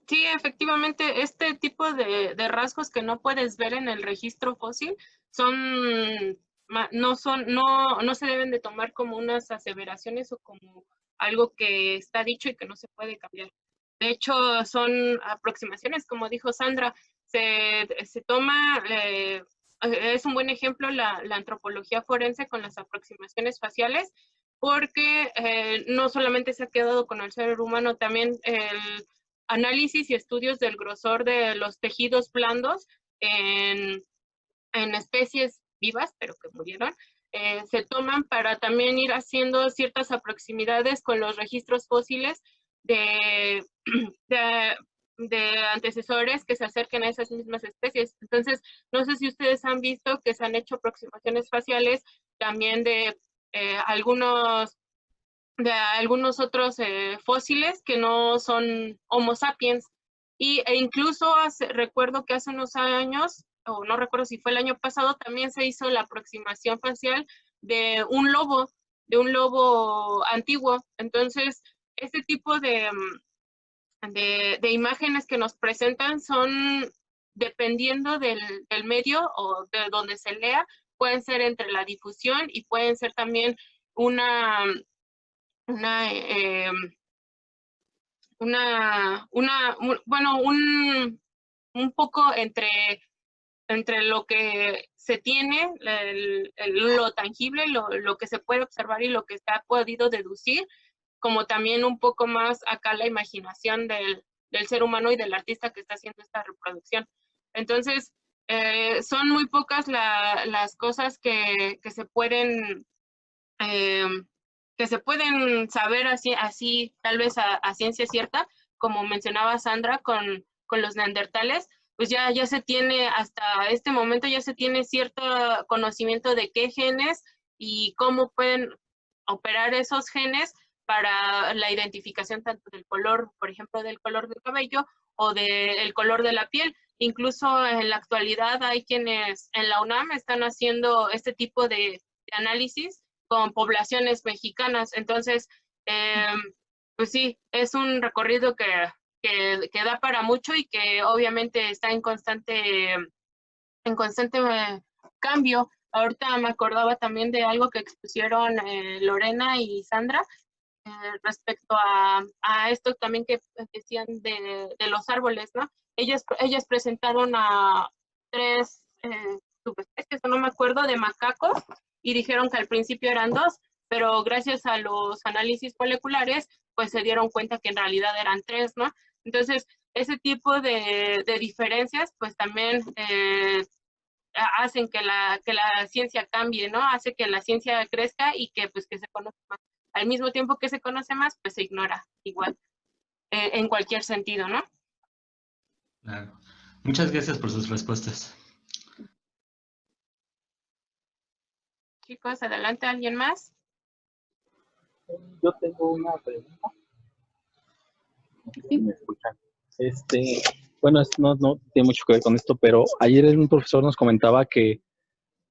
Speaker 1: Sí, efectivamente, este tipo de rasgos que no puedes ver en el registro fósil no se deben de tomar como unas aseveraciones o como algo que está dicho y que no se puede cambiar. De hecho, son aproximaciones, como dijo Sandra, se toma, es un buen ejemplo la antropología forense con las aproximaciones faciales, porque no solamente se ha quedado con el ser humano, también el análisis y estudios del grosor de los tejidos blandos en especies vivas, pero que murieron, se toman para también ir haciendo ciertas aproximidades con los registros fósiles de antecesores que se acerquen a esas mismas especies. Entonces, no sé si ustedes han visto que se han hecho aproximaciones faciales también de algunos otros fósiles que no son Homo sapiens. E incluso recuerdo que hace unos años, o no recuerdo si fue el año pasado, también se hizo la aproximación facial de un lobo antiguo. Entonces, este tipo de imágenes que nos presentan son, dependiendo del medio o de donde se lea, pueden ser entre la difusión y pueden ser también un poco entre lo que se tiene, lo tangible, lo que se puede observar y lo que se ha podido deducir, como también un poco más acá la imaginación del ser humano y del artista que está haciendo esta reproducción. Entonces, son muy pocas las cosas que se pueden saber así tal vez a ciencia cierta, como mencionaba Sandra con los neandertales, pues ya se tiene, hasta este momento ya se tiene cierto conocimiento de qué genes y cómo pueden operar esos genes para la identificación tanto del color, por ejemplo, del color del cabello o del color de la piel. Incluso en la actualidad hay quienes en la UNAM están haciendo este tipo de análisis con poblaciones mexicanas. Entonces, pues sí, es un recorrido que da para mucho y que obviamente está en constante cambio. Ahorita me acordaba también de algo que expusieron Lorena y Sandra respecto a esto también que decían de los árboles, ¿no? Ellas presentaron a 3 subespecies, no me acuerdo, de macacos, y dijeron que al principio eran 2, pero gracias a los análisis moleculares, pues se dieron cuenta que en realidad eran 3, ¿no? Entonces, ese tipo de diferencias, pues también hacen que la ciencia cambie, ¿no? Hace que la ciencia crezca y que pues que se conozca más. Al mismo tiempo que se conoce más, pues se ignora igual, en cualquier sentido, ¿no?
Speaker 6: Claro. Muchas gracias por sus respuestas.
Speaker 1: Chicos, adelante, ¿alguien más?
Speaker 7: Yo tengo una pregunta. No sé si me escuchan. Bueno, no tiene mucho que ver con esto, pero ayer un profesor nos comentaba que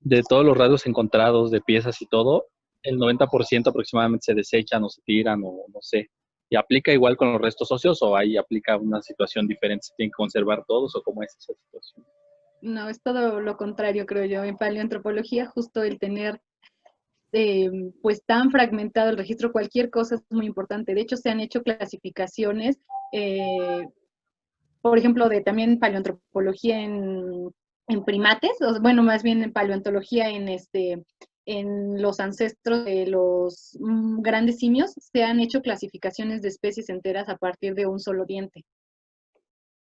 Speaker 7: de todos los radios encontrados de piezas y todo, el 90% aproximadamente se desechan o se tiran o no sé. ¿Y aplica igual con los restos óseos o ahí aplica una situación diferente? ¿Se tienen que conservar todos o cómo es esa situación?
Speaker 2: No, es todo lo contrario, creo yo. En paleoantropología, justo el tener pues tan fragmentado el registro, cualquier cosa es muy importante. De hecho, se han hecho clasificaciones, por ejemplo, de también paleoantropología en primates, bueno, más bien en paleontología en los ancestros de los grandes simios, se han hecho clasificaciones de especies enteras a partir de un solo diente,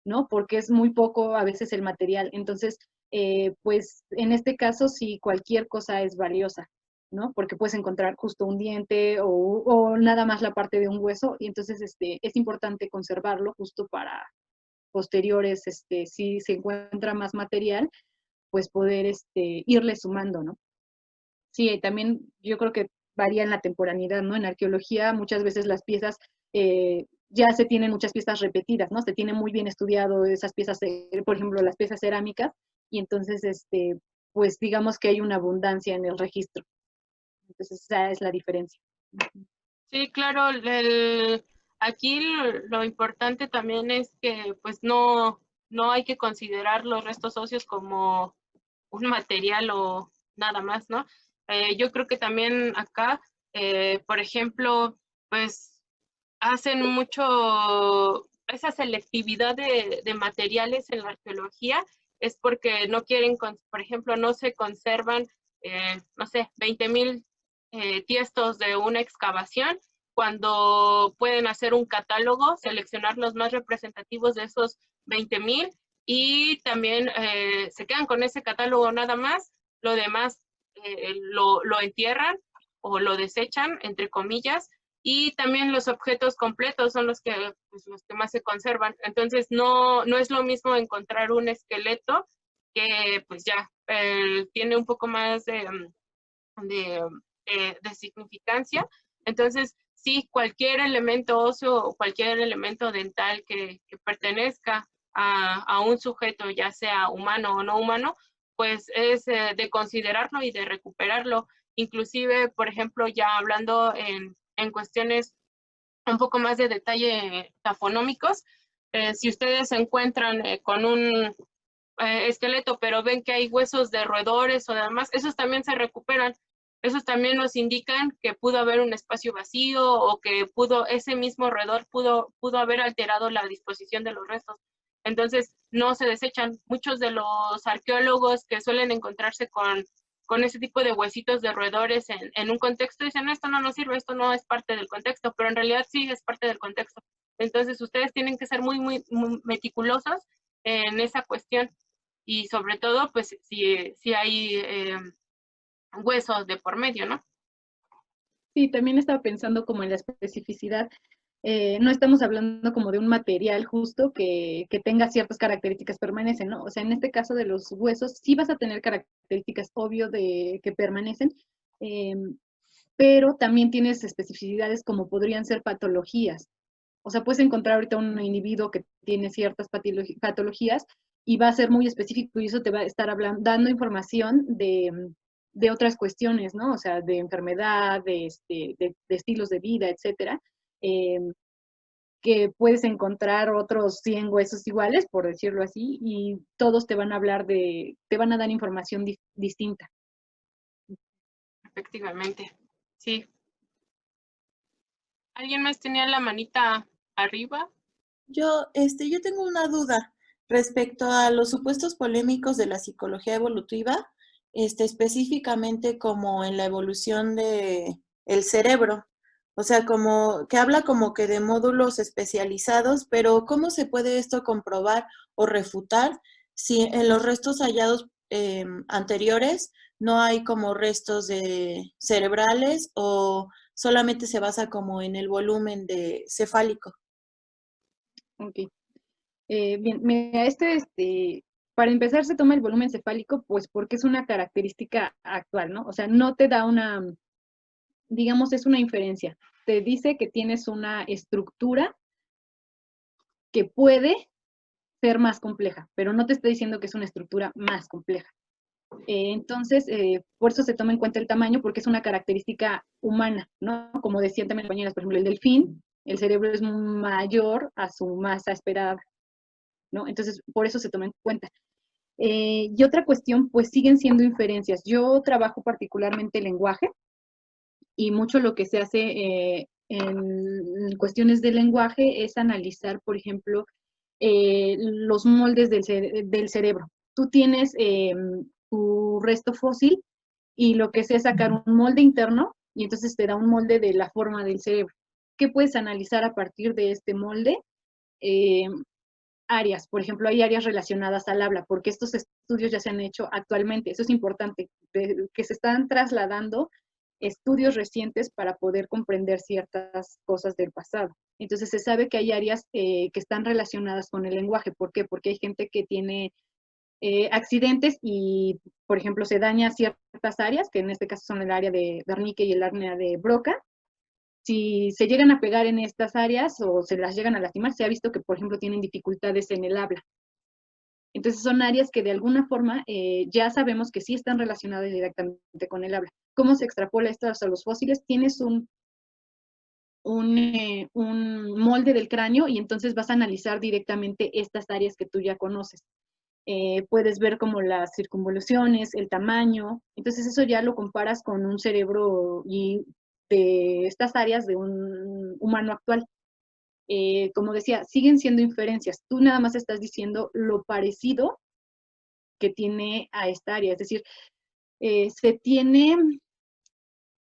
Speaker 2: ¿no? Porque es muy poco a veces el material. Entonces, pues en este caso sí cualquier cosa es valiosa, ¿no? Porque puedes encontrar justo un diente o nada más la parte de un hueso, y entonces es importante conservarlo justo para posteriores, si se encuentra más material, pues poder irle sumando, ¿no? Sí, también yo creo que varía en la temporalidad, ¿no? En arqueología muchas veces las piezas ya se tienen muchas piezas repetidas, ¿no? Se tiene muy bien estudiado esas piezas, por ejemplo, las piezas cerámicas, y entonces, pues digamos que hay una abundancia en el registro. Entonces, esa es la diferencia.
Speaker 1: Sí, claro, aquí lo importante también es que pues no hay que considerar los restos óseos como un material o nada más, ¿no? Yo creo que también acá, por ejemplo, pues hacen mucho esa selectividad de materiales en la arqueología, es porque no quieren, por ejemplo, no se conservan, no sé, 20,000 tiestos de una excavación, cuando pueden hacer un catálogo, seleccionar los más representativos de esos 20,000 y también se quedan con ese catálogo nada más, lo demás lo entierran o lo desechan, entre comillas, y también los objetos completos son los que más se conservan. Entonces, no es lo mismo encontrar un esqueleto que pues ya tiene un poco más de significancia. Entonces, sí, cualquier elemento óseo o cualquier elemento dental que pertenezca a un sujeto, ya sea humano o no humano, pues es de considerarlo y de recuperarlo. Inclusive, por ejemplo, ya hablando en cuestiones un poco más de detalle tafonómicos, si ustedes se encuentran con un esqueleto, pero ven que hay huesos de roedores o demás, esos también se recuperan. Esos también nos indican que pudo haber un espacio vacío o que ese mismo roedor pudo haber alterado la disposición de los restos. Entonces, no se desechan. Muchos de los arqueólogos que suelen encontrarse con ese tipo de huesitos de roedores en un contexto dicen, esto no nos sirve, esto no es parte del contexto, pero en realidad sí es parte del contexto. Entonces, ustedes tienen que ser muy, muy, muy meticulosos en esa cuestión y sobre todo, pues, si hay huesos de por medio, ¿no?
Speaker 2: Sí, también estaba pensando como en la especificidad. No estamos hablando como de un material justo que tenga ciertas características permanecen, ¿no? O sea, en este caso de los huesos, sí vas a tener características obvio de que permanecen, pero también tienes especificidades como podrían ser patologías. O sea, puedes encontrar ahorita un individuo que tiene ciertas patologías y va a ser muy específico y eso te va a estar dando información de otras cuestiones, ¿no? O sea, de enfermedad, de estilos de vida, etcétera, que puedes encontrar otros 100 huesos iguales, por decirlo así, y todos te van a hablar te van a dar información distinta.
Speaker 1: efectivamente. Sí. ¿Alguien más tenía la manita arriba?
Speaker 3: Yo tengo una duda respecto a los supuestos polémicos de la psicología evolutiva, específicamente como en la evolución de el cerebro. O sea, como que habla como que de módulos especializados, pero ¿cómo se puede esto comprobar o refutar si en los restos hallados anteriores no hay como restos de cerebrales o solamente se basa como en el volumen de cefálico?
Speaker 2: Ok. Bien, mira, para empezar se toma el volumen cefálico, pues porque es una característica actual, ¿no? O sea, no te da digamos, es una inferencia. Te dice que tienes una estructura que puede ser más compleja, pero no te está diciendo que es una estructura más compleja. Entonces, por eso se toma en cuenta el tamaño, porque es una característica humana, ¿no? Como decían también compañeras, por ejemplo, el delfín, el cerebro es mayor a su masa esperada, ¿no? Entonces, por eso se toma en cuenta. Y otra cuestión, pues siguen siendo inferencias. Yo trabajo particularmente el lenguaje y mucho lo que se hace en cuestiones de lenguaje es analizar, por ejemplo, los moldes del cerebro. Tú tienes tu resto fósil y lo que sea es sacar un molde interno y entonces te da un molde de la forma del cerebro. ¿Qué puedes analizar a partir de este molde? Eh, Áreas, por ejemplo, hay áreas relacionadas al habla, porque estos estudios ya se han hecho actualmente. Eso es importante, que se están trasladando estudios recientes para poder comprender ciertas cosas del pasado. Entonces se sabe que hay áreas que están relacionadas con el lenguaje. ¿Por qué? Porque hay gente que tiene accidentes y, por ejemplo, se daña ciertas áreas, que en este caso son el área de Wernicke y el área de Broca. Si se llegan a pegar en estas áreas o se las llegan a lastimar, se ha visto que, por ejemplo, tienen dificultades en el habla. Entonces son áreas que de alguna forma ya sabemos que sí están relacionadas directamente con el habla. ¿Cómo se extrapola esto a los fósiles? Tienes un molde del cráneo y entonces vas a analizar directamente estas áreas que tú ya conoces. Puedes ver como las circunvoluciones, el tamaño, entonces eso ya lo comparas con un cerebro y de estas áreas de un humano actual. Como decía, siguen siendo inferencias. Tú nada más estás diciendo lo parecido que tiene a esta área. Es decir,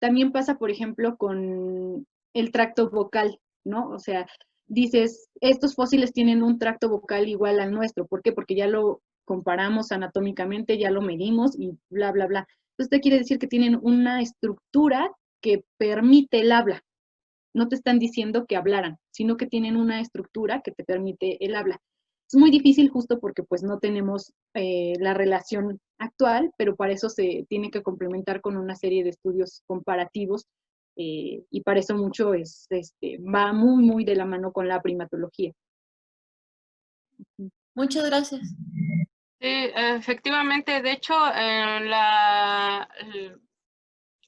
Speaker 2: también pasa, por ejemplo, con el tracto vocal, ¿no? O sea, dices, estos fósiles tienen un tracto vocal igual al nuestro. ¿Por qué? Porque ya lo comparamos anatómicamente, ya lo medimos y bla, bla, bla. Entonces, te quiere decir que tienen una estructura que permite el habla. No te están diciendo que hablaran, sino que tienen una estructura que te permite el habla. Es muy difícil justo porque pues no tenemos la relación actual, pero para eso se tiene que complementar con una serie de estudios comparativos y para eso mucho va muy, muy de la mano con la primatología.
Speaker 3: Muchas gracias.
Speaker 1: Sí, efectivamente, de hecho,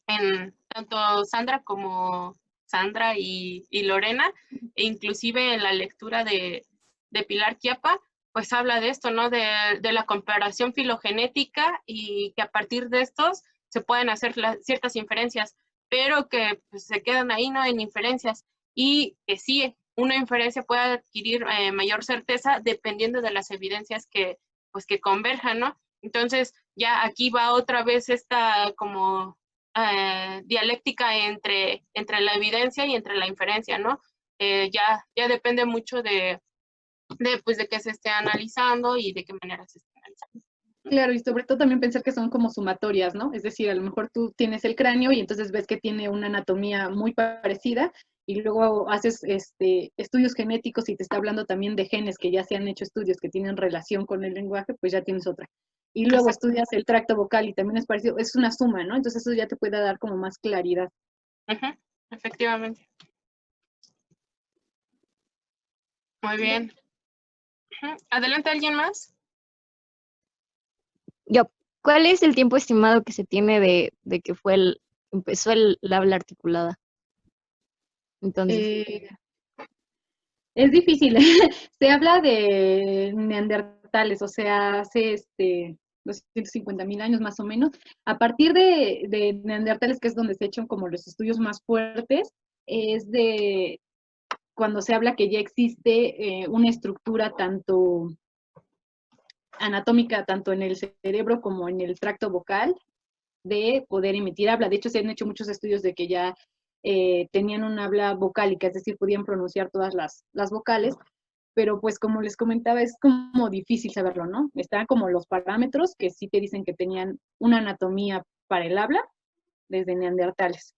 Speaker 1: en tanto Sandra como Sandra y Lorena, e inclusive en la lectura de Pilar Quiapa, pues habla de esto, ¿no? De la comparación filogenética y que a partir de estos se pueden hacer ciertas inferencias, pero que pues, se quedan ahí, ¿no? En inferencias y que sí, una inferencia puede adquirir mayor certeza dependiendo de las evidencias pues, que converjan, ¿no? Entonces, ya aquí va otra vez esta como dialéctica entre la evidencia y entre la inferencia, ¿no? Ya depende mucho pues, de qué se esté analizando y de qué manera se esté analizando.
Speaker 2: Claro, y sobre todo también pensar que son como sumatorias, ¿no? Es decir, a lo mejor tú tienes el cráneo y entonces ves que tiene una anatomía muy parecida y luego haces estudios genéticos y te está hablando también de genes que ya se han hecho estudios que tienen relación con el lenguaje, pues ya tienes otra. Y luego estudias el tracto vocal y también es parecido, es una suma, ¿no? Entonces eso ya te puede dar como más claridad.
Speaker 1: Efectivamente. Muy bien. Adelante, ¿alguien más?
Speaker 8: Yo, ¿cuál es el tiempo estimado que se tiene de que empezó el habla articulada? Entonces,
Speaker 2: Es difícil. Se habla de neandertales, o sea, hace 250.000 años más o menos. A partir de neandertales, que es donde se echan como los estudios más fuertes, es de cuando se habla que ya existe una estructura tanto anatómica, tanto en el cerebro como en el tracto vocal, de poder emitir habla. De hecho, se han hecho muchos estudios de que ya tenían un habla vocálica, es decir, podían pronunciar todas las vocales, pero pues como les comentaba, es como difícil saberlo, ¿no? Están como los parámetros que sí te dicen que tenían una anatomía para el habla desde neandertales.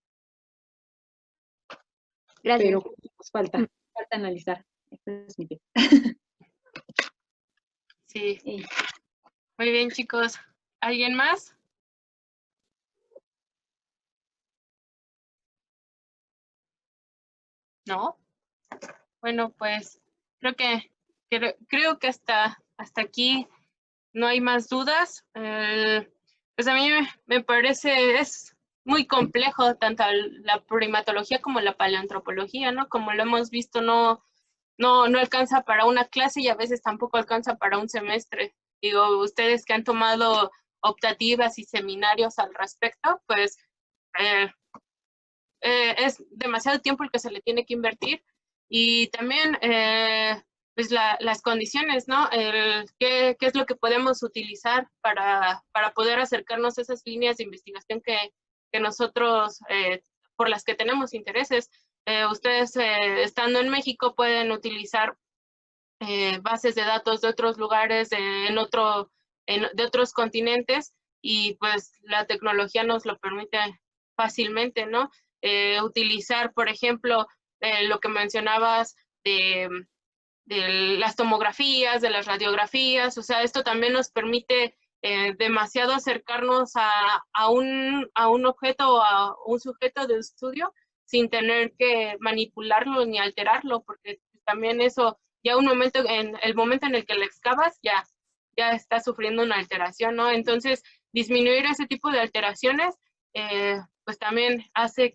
Speaker 8: Gracias.
Speaker 2: Pero pues falta analizar. Este es mi tema.
Speaker 1: Sí. Muy bien, chicos. ¿Alguien más? ¿No? Bueno, pues creo que hasta aquí no hay más dudas. Pues a mí me parece, es muy complejo tanto la primatología como la paleoantropología, ¿no? Como lo hemos visto, no alcanza para una clase y a veces tampoco alcanza para un semestre. Digo, ustedes que han tomado optativas y seminarios al respecto, pues es demasiado tiempo el que se le tiene que invertir y también pues las condiciones, ¿no? ¿Qué es lo que podemos utilizar para poder acercarnos a esas líneas de investigación que nosotros, por las que tenemos intereses. Ustedes estando en México pueden utilizar bases de datos de otros lugares, de otros continentes, y pues la tecnología nos lo permite fácilmente, ¿no? Utilizar, por ejemplo, lo que mencionabas de las tomografías, de las radiografías, o sea, esto también nos permite demasiado acercarnos a un objeto o a un sujeto de estudio sin tener que manipularlo ni alterarlo, porque también eso, ya en el momento en el que lo excavas, ya está sufriendo una alteración, ¿no? Entonces, disminuir ese tipo de alteraciones, pues también hace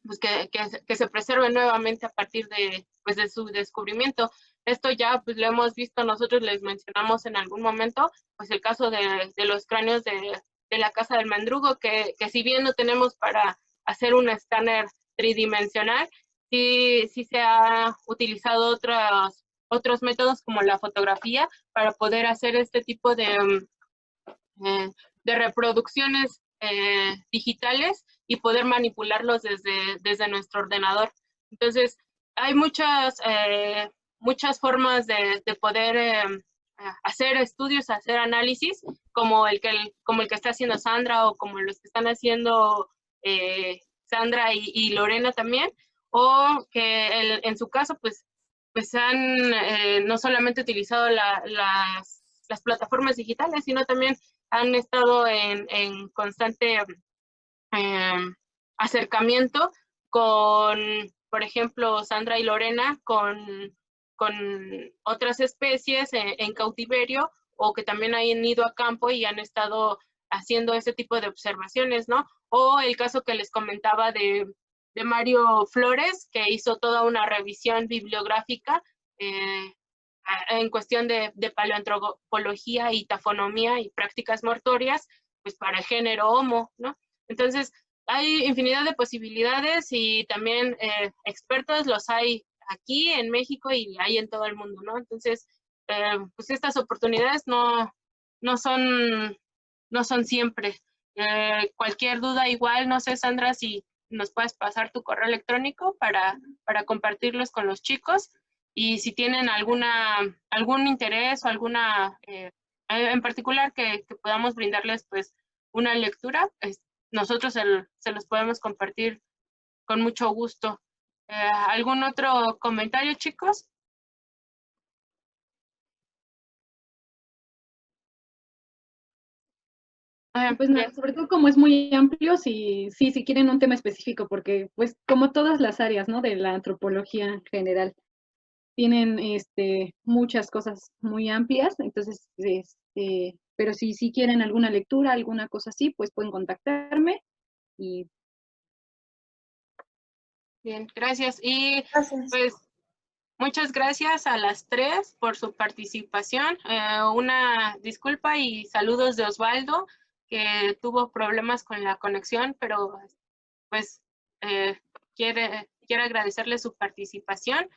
Speaker 1: pues que se preserve nuevamente a partir pues de su descubrimiento. Esto ya pues lo hemos visto, nosotros les mencionamos en algún momento, pues el caso de los cráneos de la Casa del Mendrugo, que si bien no tenemos para hacer un escáner tridimensional, sí se ha utilizado otros métodos como la fotografía para poder hacer este tipo de reproducciones digitales y poder manipularlos desde nuestro ordenador. Entonces, hay muchas formas de poder hacer estudios, hacer análisis, como el que está haciendo Sandra o como los que están haciendo Sandra y Lorena también, o que en su caso, pues han no solamente utilizado las plataformas digitales, sino también han estado en constante acercamiento con, por ejemplo, Sandra y Lorena, con otras especies en cautiverio, o que también han ido a campo y han estado haciendo ese tipo de observaciones, ¿no? O el caso que les comentaba de Mario Flores, que hizo toda una revisión bibliográfica en cuestión de paleoantropología y tafonomía y prácticas mortuorias, pues para el género Homo, ¿no? Entonces, hay infinidad de posibilidades y también expertos los hay aquí en México y hay en todo el mundo, ¿no? Entonces, pues estas oportunidades no son siempre. Cualquier duda igual, no sé, Sandra, si nos puedes pasar tu correo electrónico para compartirlos con los chicos, y si tienen algún interés o alguna en particular que podamos brindarles pues una lectura, nosotros se los podemos compartir con mucho gusto. ¿Algún otro comentario, chicos?
Speaker 2: Pues nada, sobre todo como es muy amplio, si quieren un tema específico, porque pues como todas las áreas, ¿no? De la antropología en general, tienen muchas cosas muy amplias, entonces, pero si quieren alguna lectura, alguna cosa así, pues pueden contactarme y...
Speaker 1: Bien, gracias. Y
Speaker 3: Gracias.
Speaker 1: pues Muchas gracias a las tres por su participación. Una disculpa y saludos de Osvaldo, que tuvo problemas con la conexión, pero pues quiere agradecerle su participación.